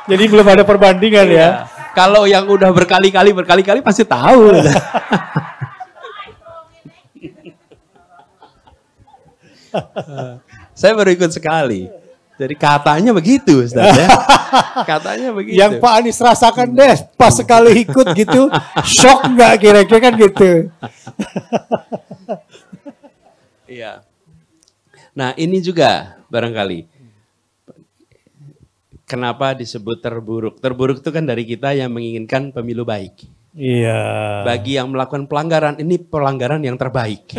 Jadi belum ada perbandingan ya? Kalau yang udah berkali-kali pasti tahu. Saya baru ikut sekali. Jadi katanya begitu, Ustaz ya. Katanya begitu. Yang Pak Anies rasakan deh, pas sekali ikut gitu, shock nggak kira-kira kan gitu. Iya. Nah ini juga barangkali. Kenapa disebut terburuk? Terburuk itu kan dari kita yang menginginkan pemilu baik. Iya. Bagi yang melakukan pelanggaran, ini pelanggaran yang terbaik.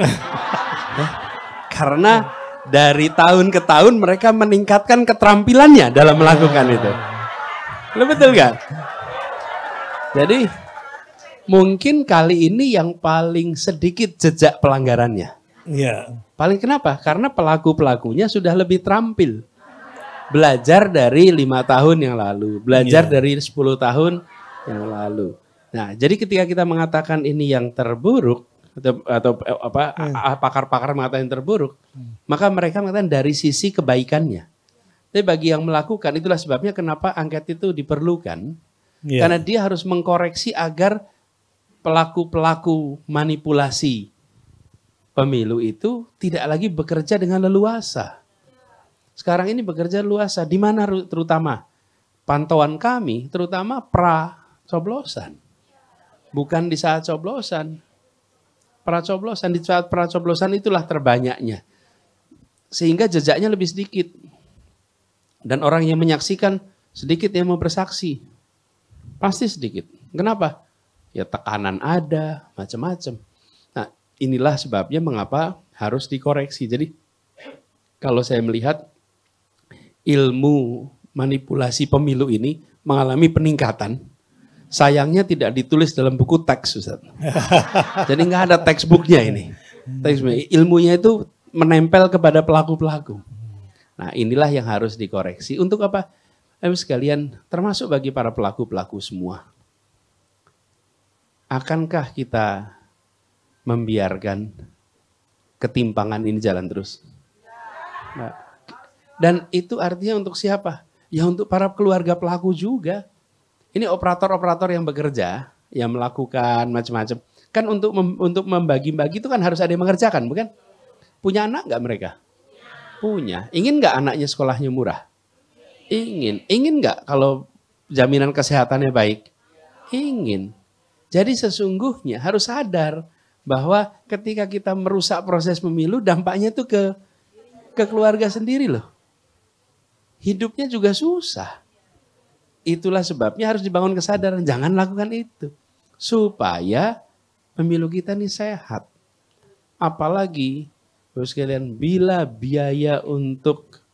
Karena dari tahun ke tahun mereka meningkatkan keterampilannya dalam melakukan itu. Betul kan? Jadi mungkin kali ini yang paling sedikit jejak pelanggarannya. Iya. Paling kenapa? Karena pelaku-pelakunya sudah lebih terampil. Belajar dari 5 tahun yang lalu, belajar dari 10 tahun yang lalu. Nah, jadi ketika kita mengatakan ini yang terburuk atau pakar-pakar mengatakan yang terburuk, maka mereka mengatakan dari sisi kebaikannya. Tapi bagi yang melakukan, itulah sebabnya kenapa angket itu diperlukan. Karena dia harus mengkoreksi agar pelaku-pelaku manipulasi pemilu itu tidak lagi bekerja dengan leluasa. Sekarang ini bekerja luasa, di mana terutama pantauan kami, terutama pra-coblosan. Bukan di saat coblosan. Pra-coblosan, di saat pra-coblosan itulah terbanyaknya. Sehingga jejaknya lebih sedikit. Dan orang yang menyaksikan sedikit yang mau bersaksi. Pasti sedikit. Kenapa? Ya tekanan ada, macam-macam. Nah inilah sebabnya mengapa harus dikoreksi. Jadi kalau saya melihat ilmu manipulasi pemilu ini mengalami peningkatan. Sayangnya tidak ditulis dalam buku teks, Ustaz. Jadi nggak ada textbooknya ini. Ilmunya itu menempel kepada pelaku-pelaku. Nah inilah yang harus dikoreksi. Untuk apa? Sekalian, termasuk bagi para pelaku-pelaku semua. Akankah kita membiarkan ketimpangan ini jalan terus? Nah, dan itu artinya untuk siapa? Ya untuk para keluarga pelaku juga. Ini operator-operator yang bekerja, yang melakukan macam-macam. Kan untuk membagi-bagi itu kan harus ada yang mengerjakan, bukan? Punya anak nggak mereka? Punya. Ingin nggak anaknya sekolahnya murah? Ingin. Ingin nggak kalau jaminan kesehatannya baik? Ingin. Jadi sesungguhnya harus sadar bahwa ketika kita merusak proses pemilu, dampaknya itu ke keluarga sendiri loh. Hidupnya juga susah. Itulah sebabnya harus dibangun kesadaran. Jangan lakukan itu. Supaya pemilu kita ini sehat. Apalagi, Bapak sekalian, bila biaya untuk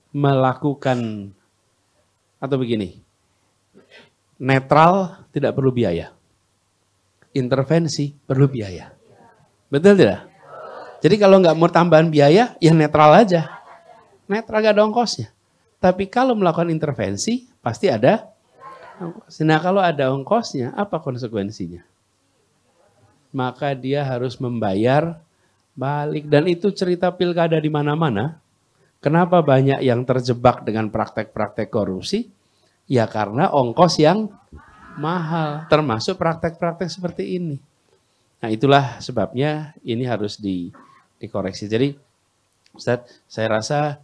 melakukan, atau begini, netral tidak perlu biaya. Intervensi perlu biaya. Betul tidak? Jadi kalau nggak mau tambahan biaya, ya netral aja. Netral gak ada ongkosnya. Tapi kalau melakukan intervensi, pasti ada ongkosnya. Nah kalau ada ongkosnya, apa konsekuensinya? Maka dia harus membayar balik. Dan itu cerita pilkada di mana-mana. Kenapa banyak yang terjebak dengan praktek-praktek korupsi? Ya karena ongkos yang mahal. Termasuk praktek-praktek seperti ini. Nah itulah sebabnya ini harus dikoreksi. Jadi Ustaz, saya rasa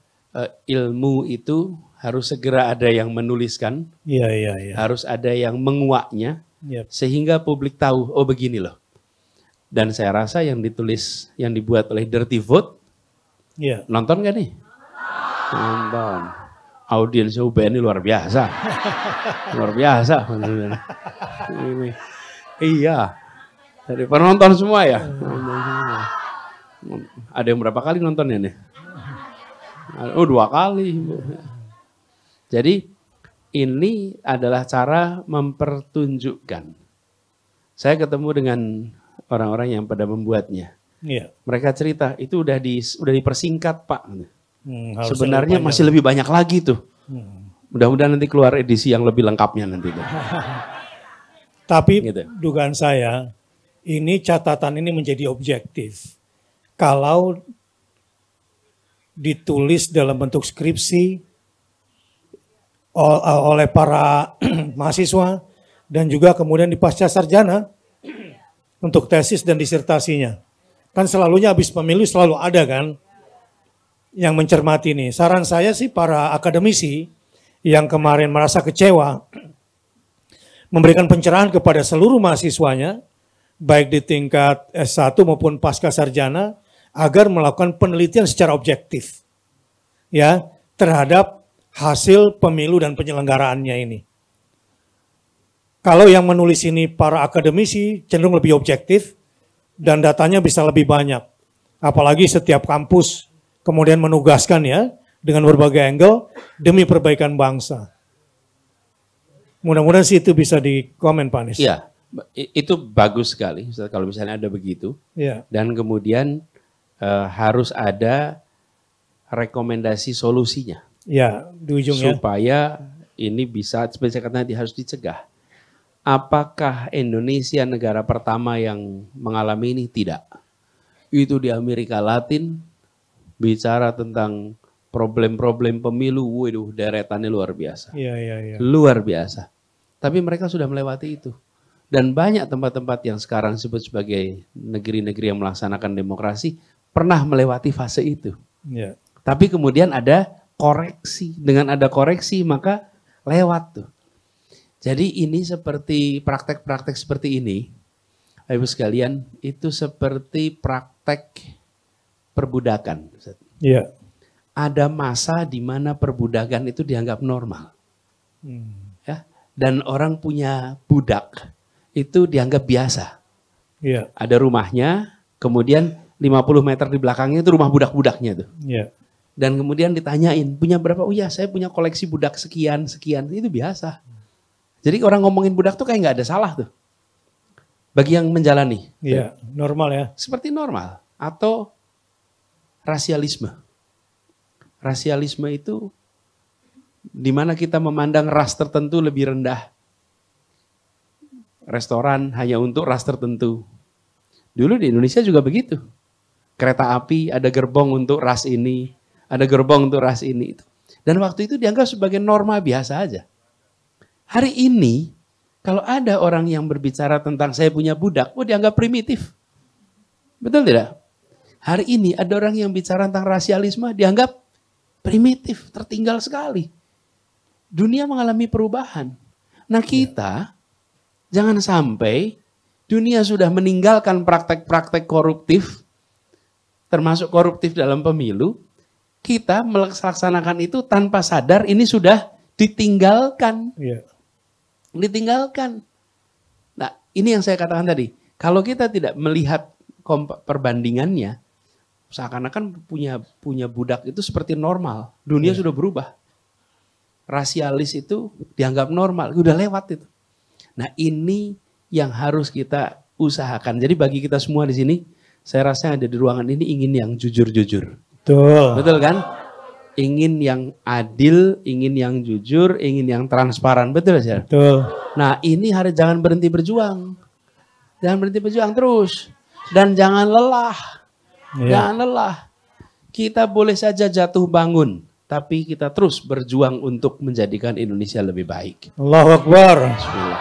ilmu itu harus segera ada yang menuliskan, harus ada yang menguaknya, sehingga publik tahu, oh begini loh. Dan saya rasa yang ditulis, yang dibuat oleh Dirty Vote, nonton gak nih? Nonton. Audiens UBN ini luar biasa. Luar biasa. Ini. Iya. Jadi penonton semua ya. Ada yang berapa kali nontonnya nih? Oh 2 kali. Jadi ini adalah cara mempertunjukkan. Saya ketemu dengan orang-orang yang pada membuatnya. Mereka cerita itu udah dipersingkat Pak. Sebenarnya masih lebih banyak lagi tuh. Mudah-mudahan nanti keluar edisi yang lebih lengkapnya nanti. Tapi gitu. Dugaan saya ini catatan ini menjadi objektif. Kalau ditulis dalam bentuk skripsi oleh para mahasiswa dan juga kemudian di pasca sarjana untuk tesis dan disertasinya. Kan selalunya habis pemilu selalu ada kan yang mencermati ini. Saran saya sih para akademisi yang kemarin merasa kecewa, memberikan pencerahan kepada seluruh mahasiswanya, baik di tingkat S1 maupun pasca sarjana, agar melakukan penelitian secara objektif ya terhadap hasil pemilu dan penyelenggaraannya ini. Kalau yang menulis ini para akademisi cenderung lebih objektif dan datanya bisa lebih banyak. Apalagi setiap kampus kemudian menugaskan ya dengan berbagai angle demi perbaikan bangsa. Mudah-mudahan sih itu bisa dikomen Pak Anies. Iya, itu bagus sekali kalau misalnya ada begitu. Iya. Dan kemudian harus ada rekomendasi solusinya. Ya, di ujungnya. Supaya ini bisa, seperti saya katakan tadi, harus dicegah. Apakah Indonesia negara pertama yang mengalami ini? Tidak. Itu di Amerika Latin, bicara tentang problem-problem pemilu, waduh deretannya luar biasa. Iya. Luar biasa. Tapi mereka sudah melewati itu. Dan banyak tempat-tempat yang sekarang disebut sebagai negeri-negeri yang melaksanakan demokrasi, pernah melewati fase itu. Ya. Tapi kemudian ada koreksi. Dengan ada koreksi maka lewat tuh. Jadi ini seperti praktek-praktek seperti ini, Ibu sekalian, itu seperti praktek perbudakan. Iya. Ada masa di mana perbudakan itu dianggap normal. Ya, dan orang punya budak itu dianggap biasa. Iya. Ada rumahnya, kemudian 50 meter di belakangnya itu rumah budak-budaknya tuh. Iya. Dan kemudian ditanyain, punya berapa? Oh ya, saya punya koleksi budak sekian. Itu biasa. Jadi orang ngomongin budak tuh kayak nggak ada salah tuh. Bagi yang menjalani. Iya, normal ya. Seperti normal. Atau rasialisme. Rasialisme itu di mana kita memandang ras tertentu lebih rendah. Restoran hanya untuk ras tertentu. Dulu di Indonesia juga begitu. Kereta api ada gerbong untuk ras ini, ada gerbong untuk ras ini. Dan waktu itu dianggap sebagai norma biasa aja. Hari ini, kalau ada orang yang berbicara tentang saya punya budak, dianggap primitif. Betul tidak? Hari ini ada orang yang bicara tentang rasialisme, dianggap primitif, tertinggal sekali. Dunia mengalami perubahan. Nah kita, jangan sampai dunia sudah meninggalkan praktek-praktek koruptif, termasuk koruptif dalam pemilu, kita melaksanakan itu tanpa sadar ini sudah ditinggalkan. Iya. Ditinggalkan. Nah, ini yang saya katakan tadi. Kalau kita tidak melihat perbandingannya, seakan-akan punya budak itu seperti normal. Dunia sudah berubah. Rasialis itu dianggap normal, udah lewat itu. Nah, ini yang harus kita usahakan. Jadi bagi kita semua di sini, saya rasa yang ada di ruangan ini ingin yang jujur-jujur. Betul. Betul kan? Ingin yang adil, ingin yang jujur, ingin yang transparan. Betul ya? Betul. Nah ini harus jangan berhenti berjuang. Jangan berhenti berjuang terus. Dan jangan lelah. Jangan lelah. Kita boleh saja jatuh bangun. Tapi kita terus berjuang untuk menjadikan Indonesia lebih baik. Allahu Akbar. Bismillah.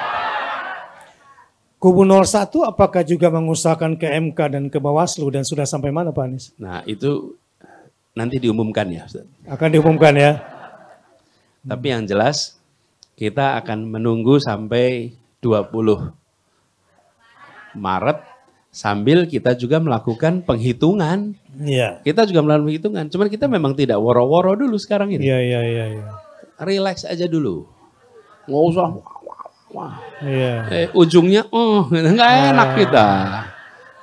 Kubu 01 apakah juga mengusahakan ke MK dan ke Bawaslu dan sudah sampai mana Pak Anies? Nah itu nanti diumumkan ya Ustaz. Akan diumumkan ya. Tapi yang jelas kita akan menunggu sampai 20 Maret sambil kita juga melakukan penghitungan. Iya. Kita juga melakukan penghitungan. Cuman kita memang tidak woro-woro dulu sekarang ini. Iya. Relax aja dulu. Nggak usah wah. Iya. Ujungnya nggak enak kita.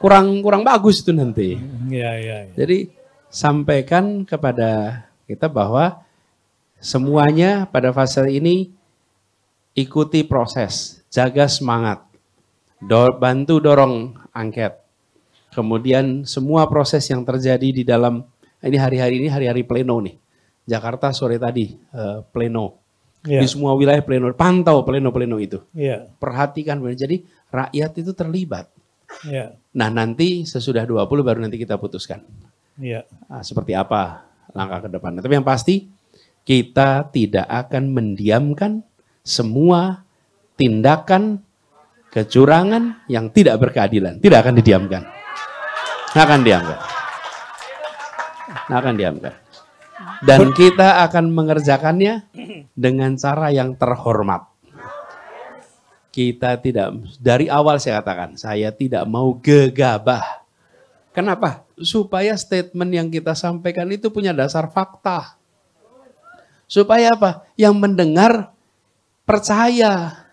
Kurang bagus itu nanti. Iya. Jadi sampaikan kepada kita bahwa semuanya pada fase ini ikuti proses, jaga semangat, bantu dorong angket. Kemudian semua proses yang terjadi di dalam, ini hari-hari pleno nih. Jakarta sore tadi pleno. Yeah. Di semua wilayah pleno, pantau pleno-pleno itu. Yeah. Perhatikan, jadi rakyat itu terlibat. Yeah. Nah nanti sesudah 20 baru nanti kita putuskan. Yeah. Nah, seperti apa langkah ke depan. Tapi yang pasti kita tidak akan mendiamkan semua tindakan kecurangan yang tidak berkeadilan. Tidak akan didiamkan. Nggak akan diamkan. Dan kita akan mengerjakannya dengan cara yang terhormat. Kita tidak, dari awal saya katakan, saya tidak mau gegabah. Kenapa? Supaya statement yang kita sampaikan itu punya dasar fakta. Supaya apa? Yang mendengar percaya.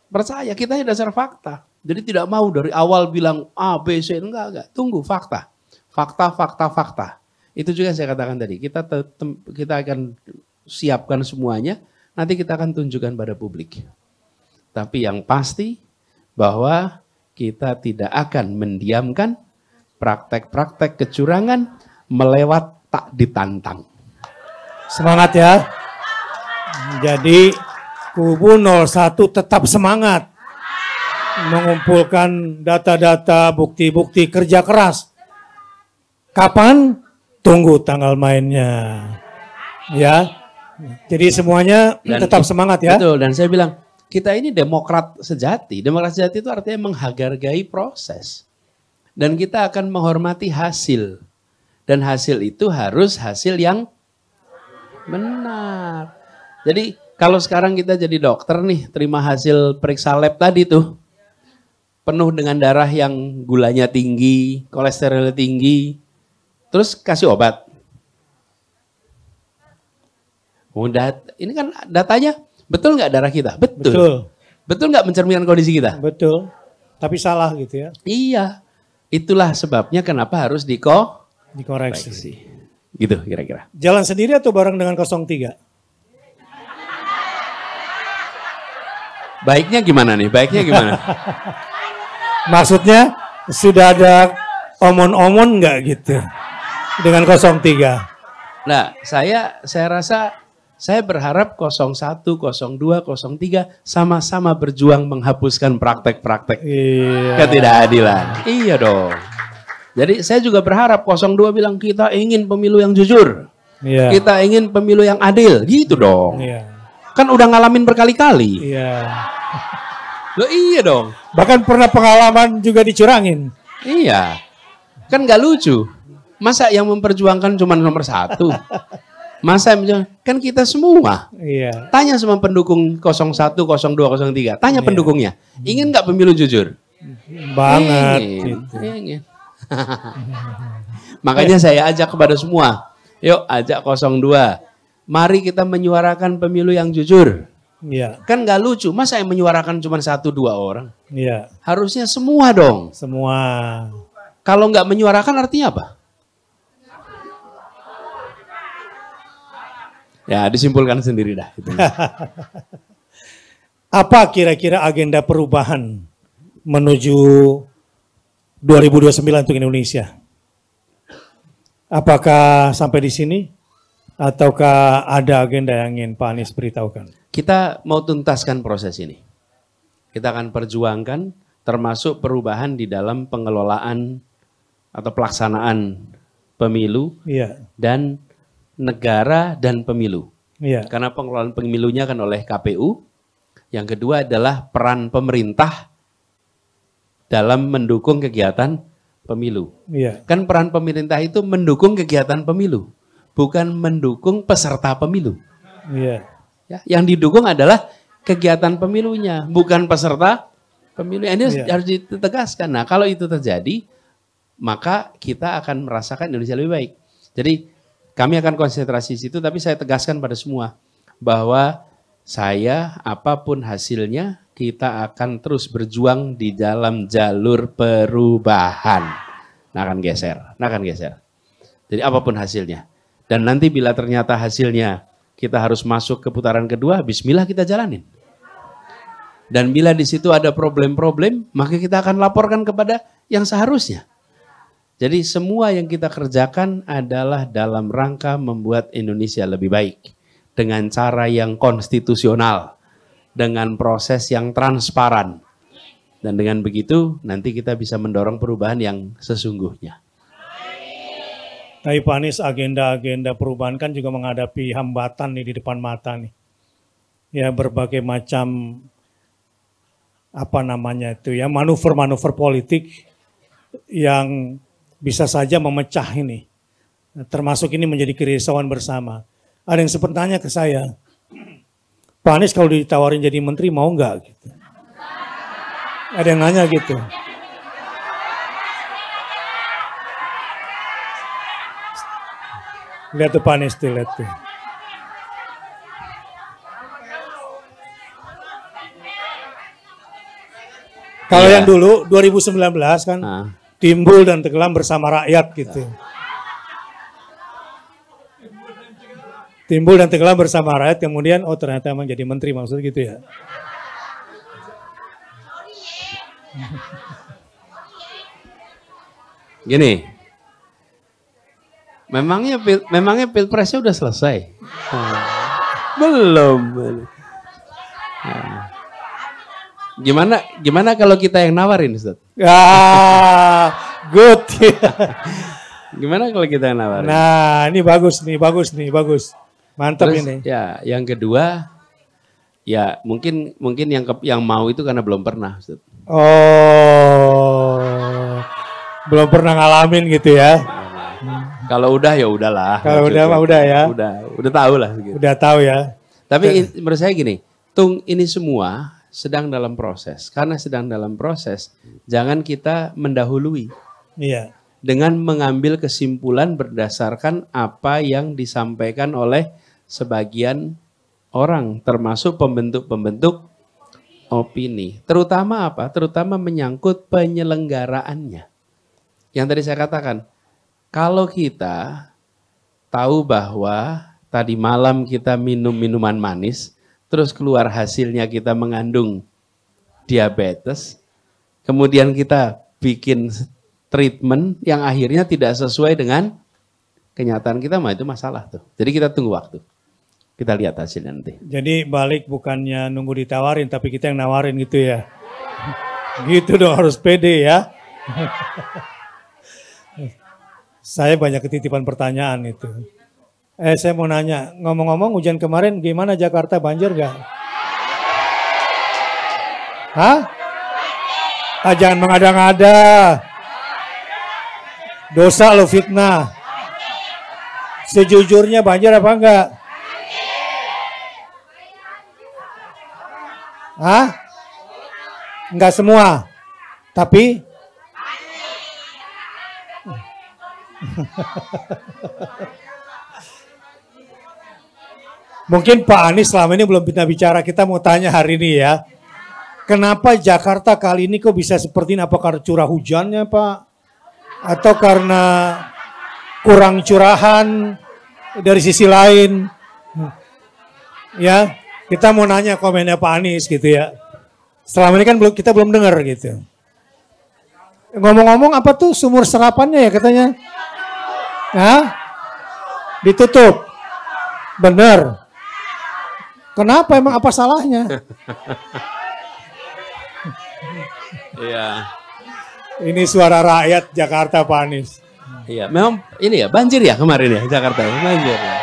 Percaya, kita ini dasar fakta. Jadi tidak mau dari awal bilang A, B, C, enggak. Tunggu fakta. Fakta, fakta, fakta. Itu juga saya katakan tadi, kita akan siapkan semuanya, nanti kita akan tunjukkan pada publik. Tapi yang pasti bahwa kita tidak akan mendiamkan praktek-praktek kecurangan melewat tak ditantang. Semangat ya. Jadi kubu 01 tetap semangat mengumpulkan data-data, bukti-bukti kerja keras. Kapan? Tunggu tanggal mainnya. Ya. Jadi semuanya tetap semangat ya. Betul, dan saya bilang kita ini demokrat sejati. Demokrat sejati itu artinya menghargai proses. Dan kita akan menghormati hasil. Dan hasil itu harus hasil yang benar. Jadi kalau sekarang kita jadi dokter nih, terima hasil periksa lab tadi tuh. Penuh dengan darah yang gulanya tinggi, kolesterolnya tinggi. Terus kasih obat. Ini kan datanya, betul nggak darah kita? Betul. Betul. Betul nggak mencerminkan kondisi kita? Betul. Tapi salah gitu ya. Iya. Itulah sebabnya kenapa harus dikoreksi. Gitu kira-kira. Jalan sendiri atau bareng dengan 03? Baiknya gimana nih? Baiknya gimana? Maksudnya sudah ada omon-omon nggak gitu dengan 03? Nah, saya rasa saya berharap 01, 02, 03 sama-sama berjuang menghapuskan praktek-praktek ketidakadilan. Iya dong. Jadi saya juga berharap 02 bilang kita ingin pemilu yang jujur. Iya. Kita ingin pemilu yang adil. Gitu dong. Iya. Kan udah ngalamin berkali-kali. Iya. Loh iya dong. Bahkan pernah pengalaman juga dicurangin. Iya. Kan gak lucu. Masa yang memperjuangkan cuma nomor 1? Masa yang kan kita semua. Iya. Tanya sama pendukung 01, 02, 03. Tanya pendukungnya. Ingin gak pemilu jujur? Banget. Ingin. Makanya saya ajak kepada semua. Yuk ajak 02. Mari kita menyuarakan pemilu yang jujur. Iya. Kan gak lucu. Masa yang menyuarakan cuma 1-2 orang? Iya. Harusnya semua dong. Semua. Kalau nggak menyuarakan artinya apa? Ya disimpulkan sendiri dah. Apa kira-kira agenda perubahan menuju 2029 untuk Indonesia? Apakah sampai di sini? Ataukah ada agenda yang ingin Pak Anies beritahukan? Kita mau tuntaskan proses ini. Kita akan perjuangkan termasuk perubahan di dalam pengelolaan atau pelaksanaan pemilu dan negara dan pemilu. Karena pengelolaan pemilunya kan oleh KPU. Yang kedua adalah peran pemerintah dalam mendukung kegiatan pemilu. Kan peran pemerintah itu mendukung kegiatan pemilu, bukan mendukung peserta pemilu. Ya, yang didukung adalah kegiatan pemilunya, bukan peserta pemilu. Ini harus ditegaskan. Nah, kalau itu terjadi, maka kita akan merasakan Indonesia lebih baik. Jadi kami akan konsentrasi di situ, tapi saya tegaskan pada semua bahwa saya apapun hasilnya, kita akan terus berjuang di dalam jalur perubahan. Nah akan geser. Jadi apapun hasilnya. Dan nanti bila ternyata hasilnya kita harus masuk ke putaran kedua, bismillah kita jalanin. Dan bila di situ ada problem-problem, maka kita akan laporkan kepada yang seharusnya. Jadi semua yang kita kerjakan adalah dalam rangka membuat Indonesia lebih baik. Dengan cara yang konstitusional. Dengan proses yang transparan. Dan dengan begitu nanti kita bisa mendorong perubahan yang sesungguhnya. Tapi Pak Anies, agenda-agenda perubahan kan juga menghadapi hambatan nih di depan mata nih. Ya berbagai macam manuver-manuver politik yang bisa saja memecah ini Termasuk ini menjadi kerisauan bersama. Ada yang sempat tanya ke saya, Pak Anies kalau ditawarin jadi menteri mau nggak? Gitu. Ada yang nanya gitu. Lihat tuh Pak Anies tuh, lihat tuh. Kalau yang dulu 2019 kan timbul dan tenggelam bersama rakyat gitu. Timbul dan tenggelam bersama rakyat, kemudian oh ternyata emang jadi menteri, maksud gitu ya. Gini, memangnya pilpresnya udah selesai? Belum. Gimana kalau kita yang nawarin, Ustaz? Good. Gimana kalau kita yang nawarin? Nah, ini bagus. Mantap Terus, ini. Ya, yang kedua, ya mungkin yang mau itu karena belum pernah, Ustaz. Oh, belum pernah ngalamin gitu ya? Kalau udah ya udahlah. Kalau udah mah udah ya. Udah tahu lah. Gitu. Udah tahu ya. Tapi menurut saya gini, ini semua sedang dalam proses. Karena sedang dalam proses, jangan kita mendahului. Iya. Dengan mengambil kesimpulan berdasarkan apa yang disampaikan oleh sebagian orang, termasuk pembentuk opini. Terutama apa? Terutama menyangkut penyelenggaraannya. Yang tadi saya katakan, kalau kita tahu bahwa tadi malam kita minum minuman manis, terus keluar hasilnya kita mengandung diabetes, kemudian kita bikin treatment yang akhirnya tidak sesuai dengan kenyataan kita, mah itu masalah tuh. Jadi kita tunggu waktu. Kita lihat hasilnya nanti. Jadi balik bukannya nunggu ditawarin, tapi kita yang nawarin gitu ya. Gitu dong, harus pede ya. Saya banyak ketitipan pertanyaan itu. Saya mau nanya, ngomong-ngomong hujan kemarin gimana Jakarta, banjir gak? Hah? Jangan mengada-ngada. Dosa lo, fitnah. Sejujurnya banjir apa enggak? Hah? Enggak semua. Tapi mungkin Pak Anies selama ini belum pernah bicara, kita mau tanya hari ini ya. Kenapa Jakarta kali ini kok bisa seperti ini? Apa karena curah hujannya Pak? Atau karena kurang curahan dari sisi lain? Ya, kita mau nanya komennya Pak Anies gitu ya. Selama ini kan kita belum dengar gitu. Ngomong-ngomong apa tuh sumur serapannya ya katanya? Hah? Ditutup. Bener. Kenapa emang apa salahnya? Iya. Ini suara rakyat Jakarta Pak Anies. Iya, memang ini ya banjir ya kemarin ya Jakarta ya, banjir ya.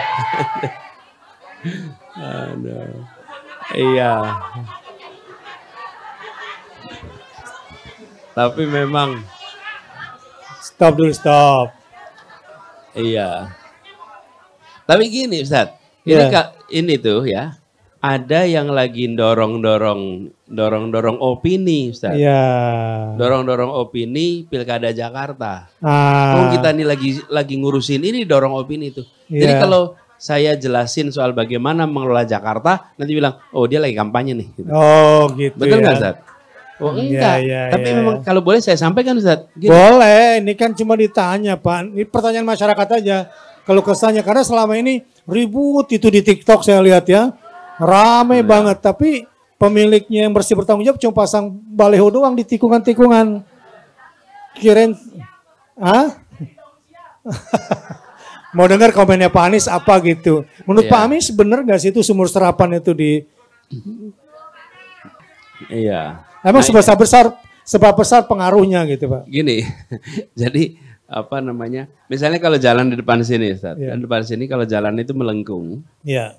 Aduh. Iya. Tapi memang Stop dulu, stop. iya. Tapi gini Ustaz, ini tuh ya, ada yang lagi dorong opini Ustaz. Iya. Dorong opini Pilkada Jakarta. Ah. Kita ini lagi ngurusin ini dorong opini tuh. Jadi kalau saya jelasin soal bagaimana mengelola Jakarta, nanti bilang, oh dia lagi kampanye nih. Gitu. Oh gitu. Betul nggak ya. Ustaz? Oh enggak, tapi ya, memang kalau boleh saya sampaikan Ustaz. Gini. Boleh, ini kan cuma ditanya Pak. Ini pertanyaan masyarakat aja. Kalau kesannya, karena selama ini ribut itu di TikTok saya lihat ya. Rame banget, tapi pemiliknya yang bersih bertanggung jawab cuma pasang baliho doang di tikungan-tikungan. Kirain, mau dengar komennya Pak Anies apa gitu. Menurut Pak Anies bener gak sih itu sumur serapan itu di... Iya. Emang seberapa besar pengaruhnya gitu Pak? Gini, jadi apa namanya, misalnya kalau jalan di depan sini Ustaz, di depan sini kalau jalan itu melengkung. Iya.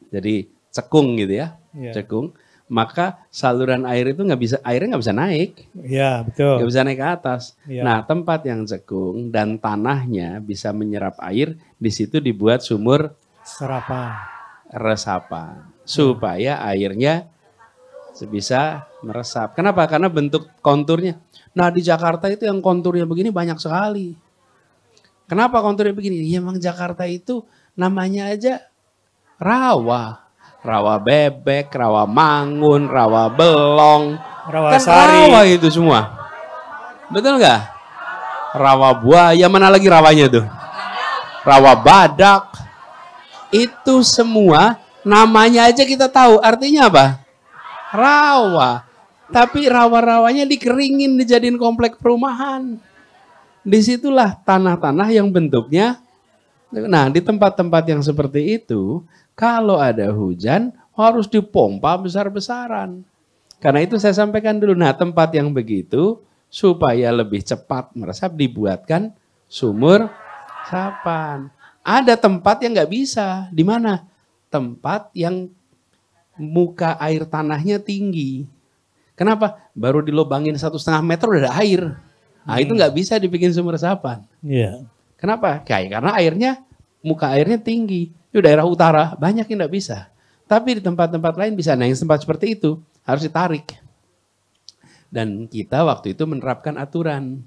Jadi cekung gitu ya, Yeah. cekung. maka saluran air itu airnya nggak bisa naik. Ya, betul. Nggak bisa naik ke atas. Ya. Nah, tempat yang cekung dan tanahnya bisa menyerap air, di situ dibuat sumur resapan supaya airnya bisa meresap. Kenapa? Karena bentuk konturnya. Nah, di Jakarta itu yang konturnya begini banyak sekali. Kenapa konturnya begini? Ya memang Jakarta itu namanya aja rawa. Rawa bebek, rawa mangun, rawa belong. Rawa kan sari. Rawa itu semua. Betul nggak? Rawa buaya, mana lagi rawanya tuh? Rawa badak. Itu semua namanya aja kita tahu. Artinya apa? Rawa. Tapi rawa-rawanya dikeringin, dijadiin komplek perumahan. Disitulah tanah-tanah yang bentuknya. Nah, di tempat-tempat yang seperti itu, kalau ada hujan harus dipompa besar-besaran. Karena itu saya sampaikan dulu, nah tempat yang begitu supaya lebih cepat meresap dibuatkan sumur resapan. Ada tempat yang nggak bisa, di mana? Tempat yang muka air tanahnya tinggi. Kenapa? Baru dilobangin 1,5 meter udah ada air. Nah itu nggak bisa dibikin sumur resapan. Iya. Kenapa? Karena muka airnya tinggi. Di daerah utara banyak yang nggak bisa. Tapi di tempat-tempat lain bisa. Nah yang tempat seperti itu harus ditarik. Dan kita waktu itu menerapkan aturan.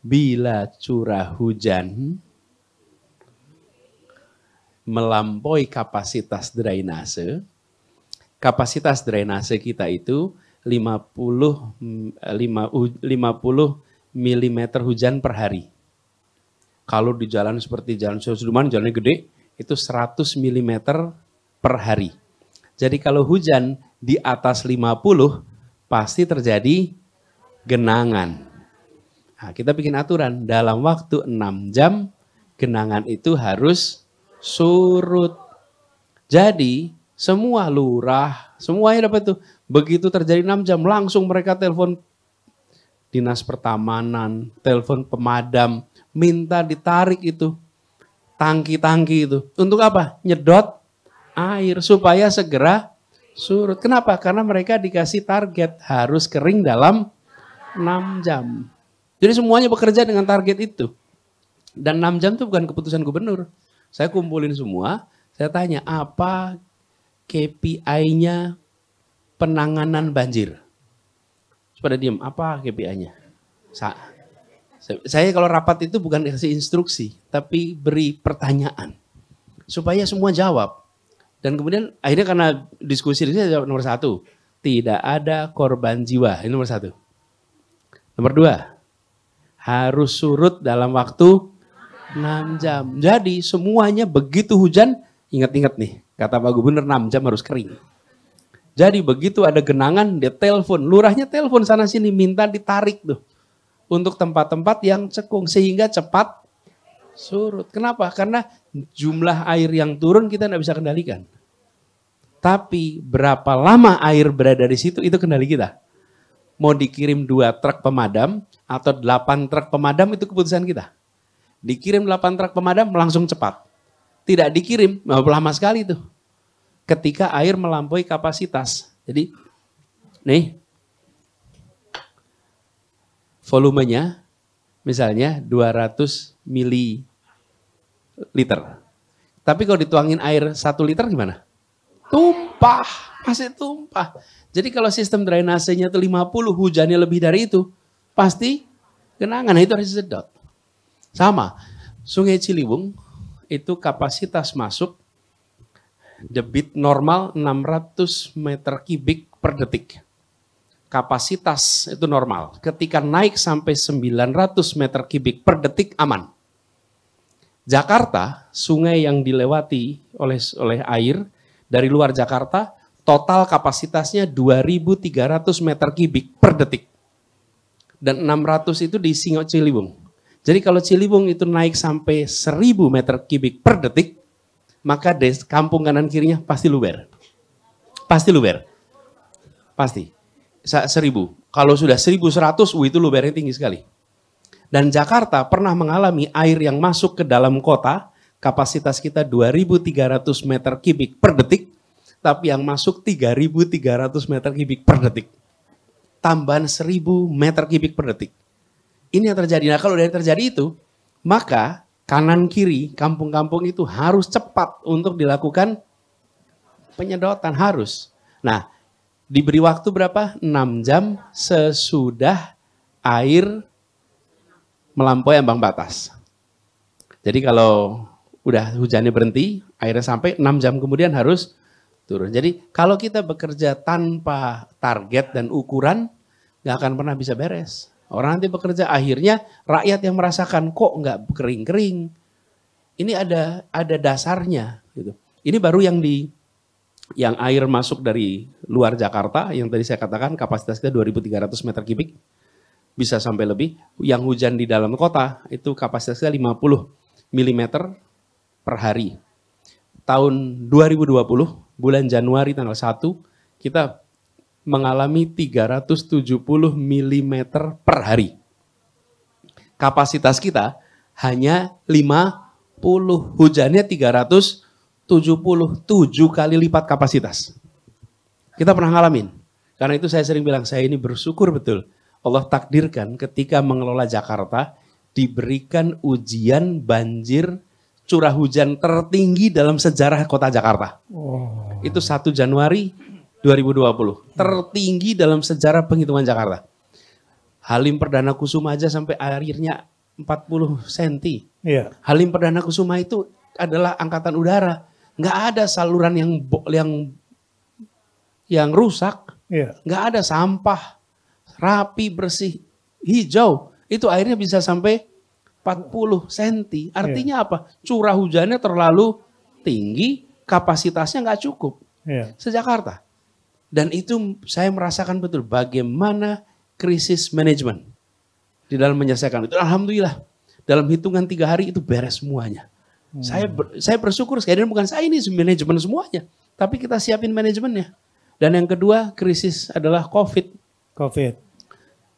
Bila curah hujan melampaui kapasitas drainase kita itu 50 mm hujan per hari. Kalau di jalan seperti jalan Sudirman, jalannya gede, itu 100 mm per hari. Jadi kalau hujan di atas 50, pasti terjadi genangan. Nah, kita bikin aturan, dalam waktu 6 jam, genangan itu harus surut. Jadi, semua lurah, semuanya dapat tuh. Begitu terjadi 6 jam, langsung mereka telepon dinas pertamanan, telepon pemadam, minta ditarik itu. Tangki-tangki itu. Untuk apa? Nyedot air supaya segera surut. Kenapa? Karena mereka dikasih target harus kering dalam 6 jam. Jadi semuanya bekerja dengan target itu. Dan 6 jam itu bukan keputusan gubernur. Saya kumpulin semua, saya tanya apa KPI-nya penanganan banjir. Pada diem, apa KPI-nya? Saya kalau rapat itu bukan kasih instruksi, tapi beri pertanyaan. Supaya semua jawab. Dan kemudian akhirnya karena diskusi ini saya jawab nomor 1. Tidak ada korban jiwa, ini nomor 1. Nomor 2, harus surut dalam waktu 6 jam. Jadi semuanya begitu hujan, ingat-ingat nih, kata Pak Gubernur 6 jam harus kering. Jadi begitu ada genangan, dia telepon, lurahnya telepon sana sini minta ditarik tuh. Untuk tempat-tempat yang cekung sehingga cepat surut. Kenapa? Karena jumlah air yang turun kita tidak bisa kendalikan. Tapi berapa lama air berada di situ itu kendali kita. Mau dikirim 2 truk pemadam atau 8 truk pemadam itu keputusan kita. Dikirim 8 truk pemadam langsung cepat. Tidak dikirim lama sekali tuh. Ketika air melampaui kapasitas. Jadi nih volumenya misalnya 200 mililiter. Tapi kalau dituangin air 1 liter gimana? Tumpah, masih tumpah. Jadi kalau sistem drainasenya itu 50, hujannya lebih dari itu, pasti genangan, itu harus disedot. Sama, Sungai Ciliwung itu kapasitas masuk debit normal 600 meter kubik per detik. Kapasitas itu normal. Ketika naik sampai 900 meter kubik per detik aman. Jakarta, sungai yang dilewati oleh air dari luar Jakarta, total kapasitasnya 2.300 meter kubik per detik. Dan 600 itu di Sungai Ciliwung. Jadi kalau Ciliwung itu naik sampai 1.000 meter kubik per detik, maka kampung kanan kirinya pasti luber. Pasti luber. Pasti. 1.000. Kalau sudah 1.100, itu lubernya tinggi sekali. Dan Jakarta pernah mengalami air yang masuk ke dalam kota, kapasitas kita 2.300 meter kubik per detik, tapi yang masuk 3.300 meter kubik per detik. Tambahan 1.000 meter kubik per detik. Ini yang terjadi. Nah kalau dari terjadi itu, maka kanan kiri kampung-kampung itu harus cepat untuk dilakukan penyedotan, harus. Nah diberi waktu berapa? 6 jam sesudah air melampaui ambang batas. Jadi kalau udah hujannya berhenti, airnya sampai 6 jam kemudian harus turun. Jadi kalau kita bekerja tanpa target dan ukuran, nggak akan pernah bisa beres. Orang nanti bekerja akhirnya rakyat yang merasakan kok nggak kering-kering. Ini ada dasarnya. Gitu. Ini baru yang air masuk dari luar Jakarta, yang tadi saya katakan kapasitasnya 2.300 meter kubik, bisa sampai lebih. Yang hujan di dalam kota itu kapasitasnya 50 mm per hari. Tahun 2020, bulan Januari tanggal 1, kita mengalami 370 mm per hari. Kapasitas kita hanya 50, hujannya 377 kali lipat kapasitas. Kita pernah ngalamin. Karena itu saya sering bilang, saya ini bersyukur betul. Allah takdirkan ketika mengelola Jakarta, diberikan ujian banjir curah hujan tertinggi dalam sejarah kota Jakarta. Oh. Itu 1 Januari 2020. Tertinggi dalam sejarah penghitungan Jakarta. Halim Perdana Kusuma aja sampai airnya 40 cm. Iya. Halim Perdana Kusuma itu adalah angkatan udara. Nggak ada saluran yang rusak. Iya. Nggak ada sampah. Rapi, bersih, hijau. Itu airnya bisa sampai 40 cm. Artinya apa? Curah hujannya terlalu tinggi, kapasitasnya nggak cukup. Se-Jakarta. Dan itu saya merasakan betul bagaimana krisis manajemen di dalam menyelesaikan itu. Alhamdulillah, dalam hitungan 3 hari itu beres semuanya. Saya bersyukur sekali, dan bukan saya ini manajemen semuanya. Tapi kita siapin manajemennya. Dan yang kedua, krisis adalah COVID.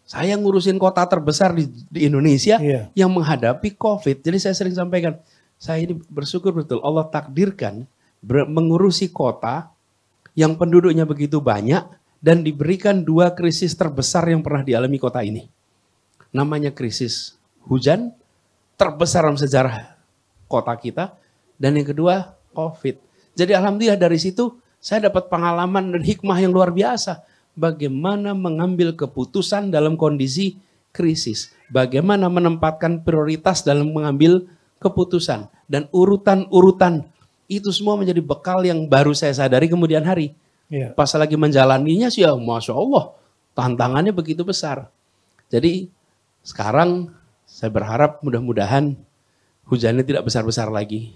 Saya ngurusin kota terbesar di Indonesia yang menghadapi COVID. Jadi saya sering sampaikan, saya ini bersyukur betul Allah takdirkan mengurusi kota yang penduduknya begitu banyak dan diberikan 2 krisis terbesar yang pernah dialami kota ini. Namanya krisis hujan terbesar dalam sejarah kota kita, dan yang kedua COVID. Jadi alhamdulillah dari situ saya dapat pengalaman dan hikmah yang luar biasa. Bagaimana mengambil keputusan dalam kondisi krisis. Bagaimana menempatkan prioritas dalam mengambil keputusan. Dan urutan-urutan itu semua menjadi bekal yang baru saya sadari kemudian hari. Pas lagi menjalaninya sih ya Masya Allah, tantangannya begitu besar. Jadi sekarang saya berharap mudah-mudahan hujannya tidak besar-besar lagi.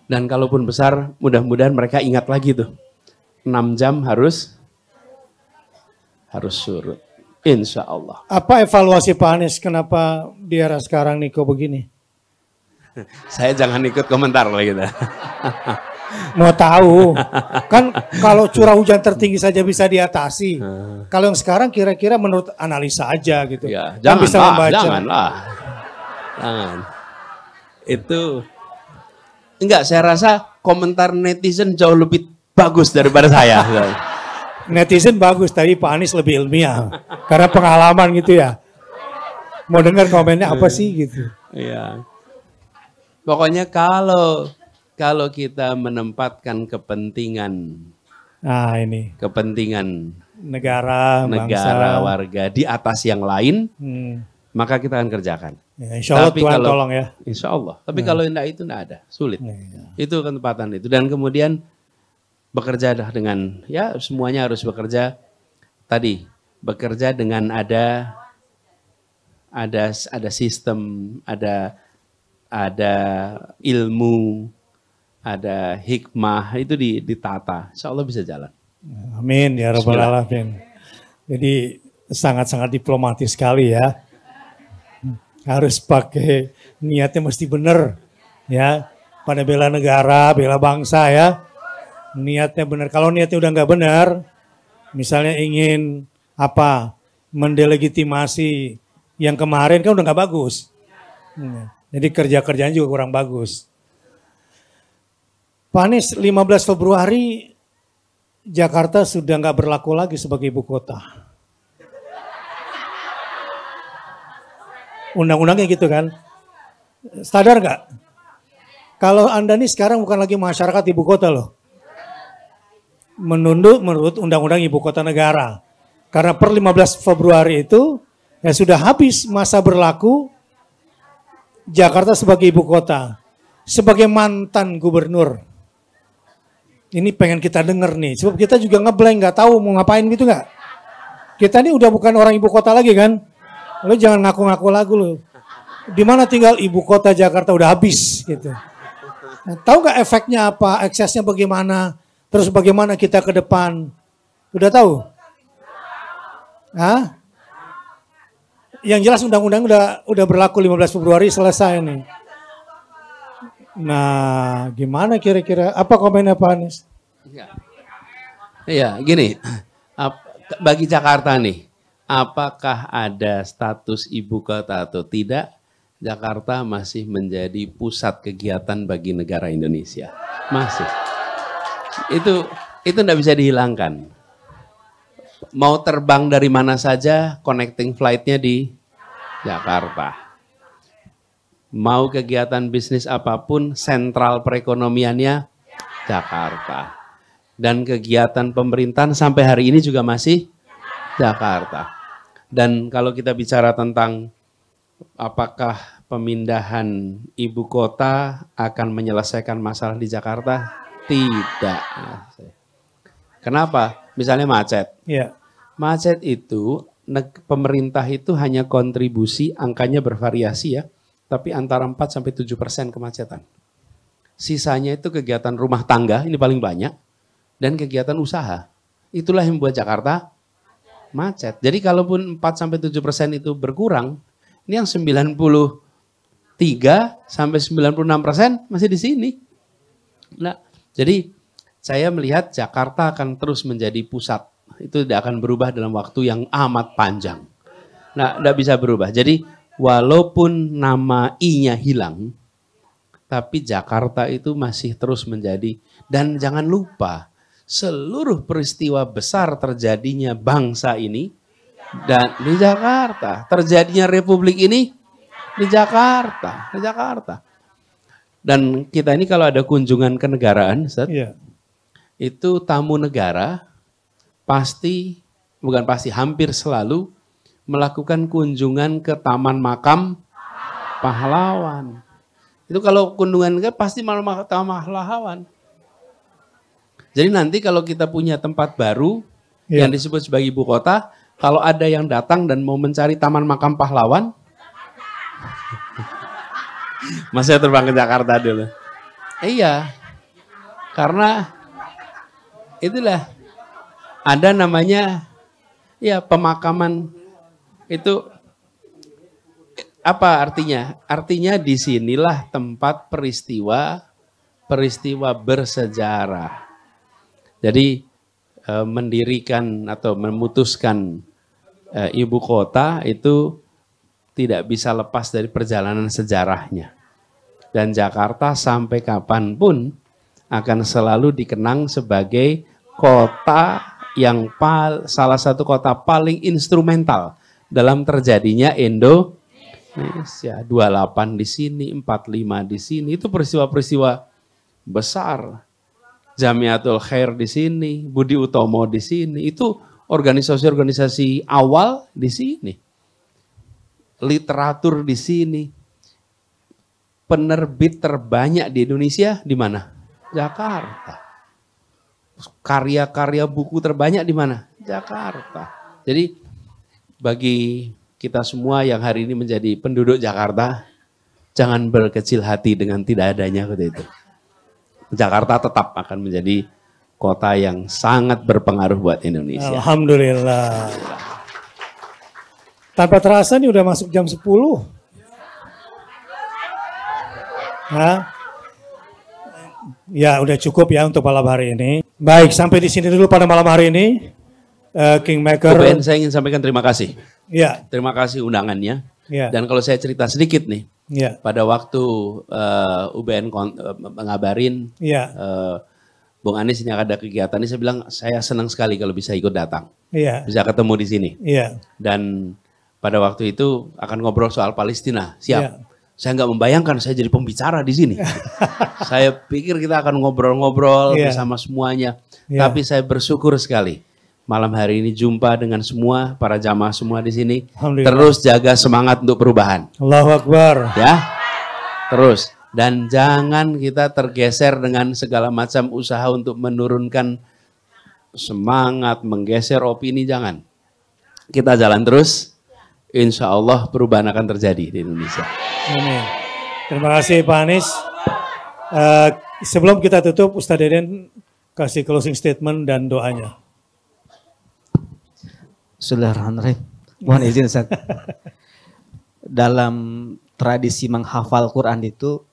Dan kalaupun besar, mudah-mudahan mereka ingat lagi tuh. 6 jam harus surut. Insya Allah. Apa evaluasi Pak Anies kenapa di era sekarang nih kok begini? Saya jangan ikut komentar lah gitu. Mau tahu, kan kalau curah hujan tertinggi saja bisa diatasi. Kalau yang sekarang kira-kira menurut analisa aja gitu. Ya, jangan bisa membaca. Jangan. Itu enggak, saya rasa komentar netizen jauh lebih bagus daripada saya. Netizen bagus, tapi Pak Anies lebih ilmiah. Karena pengalaman gitu ya. Mau dengar komennya apa sih gitu. Iya. Pokoknya kalau kita menempatkan kepentingan. Kepentingan negara, bangsa, warga di atas yang lain, maka kita akan kerjakan. Ya, insya Allah Tuhan tolong ya. Insya Allah. Tapi kalau itu tidak ada, sulit. Itu ketempatan itu. Dan kemudian bekerja dengan, ya semuanya harus bekerja tadi. Bekerja dengan ada sistem, ada ilmu, ada hikmah, itu ditata. Insya Allah bisa jalan. Amin ya Rabbal Alamin. Jadi sangat-sangat diplomatis sekali ya. Harus pakai niatnya mesti benar ya. Pada bela negara, bela bangsa ya. Niatnya benar. Kalau niatnya udah nggak benar, misalnya ingin mendelegitimasi yang kemarin kan udah nggak bagus. Jadi kerja-kerjanya juga kurang bagus. Pak Anies 15 Februari Jakarta sudah nggak berlaku lagi sebagai ibu kota. Undang-undangnya gitu kan. Sadar nggak? Kalau Anda nih sekarang bukan lagi masyarakat ibu kota loh. Menunduk menurut undang-undang ibu kota negara. Karena per 15 Februari itu ya sudah habis masa berlaku Jakarta sebagai ibu kota. Sebagai mantan gubernur. Ini pengen kita denger nih. Sebab kita juga ngeblank, nggak tahu mau ngapain gitu nggak. Kita ini udah bukan orang ibu kota lagi kan. Lo jangan ngaku-ngaku lagu lo. Di mana tinggal ibu kota Jakarta udah habis gitu. Nah, tahu nggak efeknya apa, eksesnya bagaimana, terus bagaimana kita ke depan? Udah tahu? Hah? Yang jelas undang-undang udah berlaku 15 Februari selesai nih. Nah, gimana kira-kira? Apa komennya Pak Anies? Iya, gini. Bagi Jakarta nih, apakah ada status ibu kota atau tidak? Jakarta masih menjadi pusat kegiatan bagi negara Indonesia. Masih. Itu enggak bisa dihilangkan. Mau terbang dari mana saja, connecting flight-nya di Jakarta. Mau kegiatan bisnis apapun, sentral perekonomiannya Jakarta. Dan kegiatan pemerintahan sampai hari ini juga masih Jakarta. Dan kalau kita bicara tentang apakah pemindahan ibu kota akan menyelesaikan masalah di Jakarta? Tidak. Kenapa? Misalnya macet. Ya. Macet itu, pemerintah itu hanya kontribusi, angkanya bervariasi ya, tapi antara 4-7% kemacetan. Sisanya itu kegiatan rumah tangga, ini paling banyak, dan kegiatan usaha. Itulah yang membuat Jakarta macet. Jadi kalaupun 4-7% itu berkurang, ini yang 93-96% masih di sini. Nah, jadi saya melihat Jakarta akan terus menjadi pusat. Itu tidak akan berubah dalam waktu yang amat panjang. Nah, tidak bisa berubah. Jadi walaupun nama I-nya hilang, tapi Jakarta itu masih terus menjadi. Dan jangan lupa, seluruh peristiwa besar terjadinya bangsa ini dan di Jakarta. Terjadinya republik ini di Jakarta. Di Jakarta. Dan kita ini kalau ada kunjungan kenegaraan, Ustaz, itu tamu negara pasti, bukan pasti, hampir selalu melakukan kunjungan ke Taman Makam Pahlawan. Itu kalau kunjungan ke pasti malam Taman Pahlawan. Jadi nanti kalau kita punya tempat baru yang disebut sebagai ibu kota, kalau ada yang datang dan mau mencari Taman Makam Pahlawan, masih terbang ke Jakarta dulu. Iya, karena itulah ada namanya ya pemakaman itu. Apa artinya? Artinya disinilah tempat peristiwa bersejarah. Jadi mendirikan atau memutuskan ibu kota itu tidak bisa lepas dari perjalanan sejarahnya. Dan Jakarta sampai kapanpun akan selalu dikenang sebagai kota yang salah satu kota paling instrumental dalam terjadinya Indonesia. 28 di sini, 45 di sini, itu peristiwa-peristiwa besar. Jamiatul Khair di sini, Budi Utomo di sini, itu organisasi-organisasi awal di sini. Literatur di sini. Penerbit terbanyak di Indonesia di mana? Jakarta. Karya-karya buku terbanyak di mana? Jakarta. Jadi bagi kita semua yang hari ini menjadi penduduk Jakarta, jangan berkecil hati dengan tidak adanya seperti itu. Jakarta tetap akan menjadi kota yang sangat berpengaruh buat Indonesia. Alhamdulillah. Tanpa terasa nih udah masuk jam 10. Nah, ya udah cukup ya untuk malam hari ini. Baik, sampai di sini dulu pada malam hari ini. Kingmaker. UBN, saya ingin sampaikan terima kasih. Ya. Terima kasih undangannya. Ya. Dan kalau saya cerita sedikit nih, ya. pada waktu UBN mengabarin Bung Anies ini ada kegiatan ini, saya bilang saya senang sekali kalau bisa ikut datang. Iya. Bisa ketemu di sini. Iya. Dan pada waktu itu akan ngobrol soal Palestina. Siap. Iya. Saya nggak membayangkan saya jadi pembicara di sini. Saya pikir kita akan ngobrol-ngobrol bersama semuanya. Tapi saya bersyukur sekali malam hari ini jumpa dengan semua para jamaah semua di sini. Terus jaga semangat untuk perubahan. Allahu Akbar. Ya, terus. Dan jangan kita tergeser dengan segala macam usaha untuk menurunkan semangat, menggeser opini, jangan. Kita jalan terus. Insya Allah perubahan akan terjadi di Indonesia. Amin. Terima kasih Pak Anies. Sebelum kita tutup, Ustadz Deden kasih closing statement dan doanya. Bismillahirrahmanirrahim. Mohon izin Ustaz. Dalam tradisi menghafal Quran itu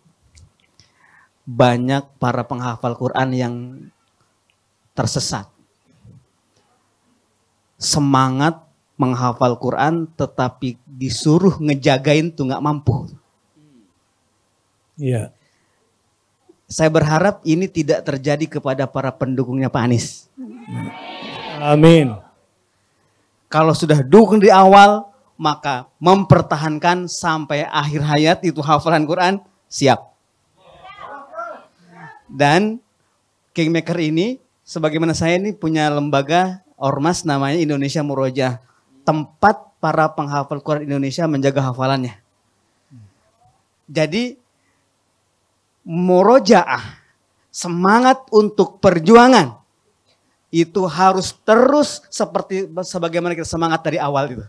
banyak para penghafal Quran yang tersesat. Semangat menghafal Quran tetapi disuruh ngejagain tuh nggak mampu. Iya. Saya berharap ini tidak terjadi kepada para pendukungnya Pak Anies. Amin. Kalau sudah dukung di awal, maka mempertahankan sampai akhir hayat itu hafalan Quran siap. Dan Kingmaker ini, sebagaimana saya ini punya lembaga ormas namanya Indonesia Murojaah. Tempat para penghafal Quran Indonesia menjaga hafalannya. Jadi murojaah, semangat untuk perjuangan itu harus terus seperti sebagaimana kita semangat dari awal itu.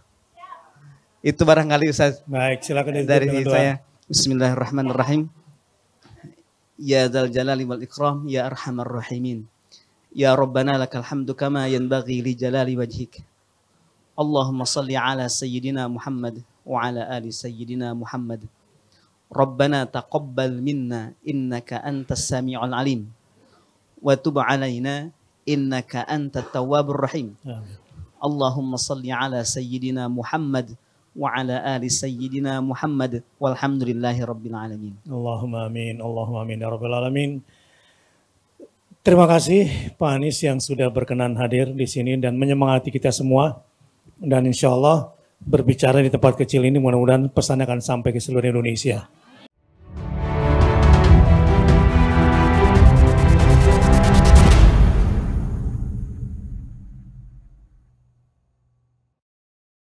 Itu barangkali Ustaz. Baik, silakan dari saya. Bismillahirrahmanirrahim. Ya dzal jalali wal ikram, ya arhamar rahimin. Ya Rabbana lakal hamdu kama yanbaghi li jalali wajhik. Allahumma salli ala sayyidina Muhammad wa ala ali sayyidina Muhammad. Rabbana taqabbal minna innaka antas sami'ul alim. Wa tub alaina innaka antat tawwabur rahim. Allahumma salli ala sayyidina Muhammad wa ala ali sayyidina Muhammad walhamdulillahi rabbil alamin. Allahumma amin, Allahumma amin ya rabbil alamin. Terima kasih Pak Anies yang sudah berkenan hadir di sini dan menyemangati kita semua. Dan insya Allah berbicara di tempat kecil ini mudah-mudahan pesannya akan sampai ke seluruh Indonesia.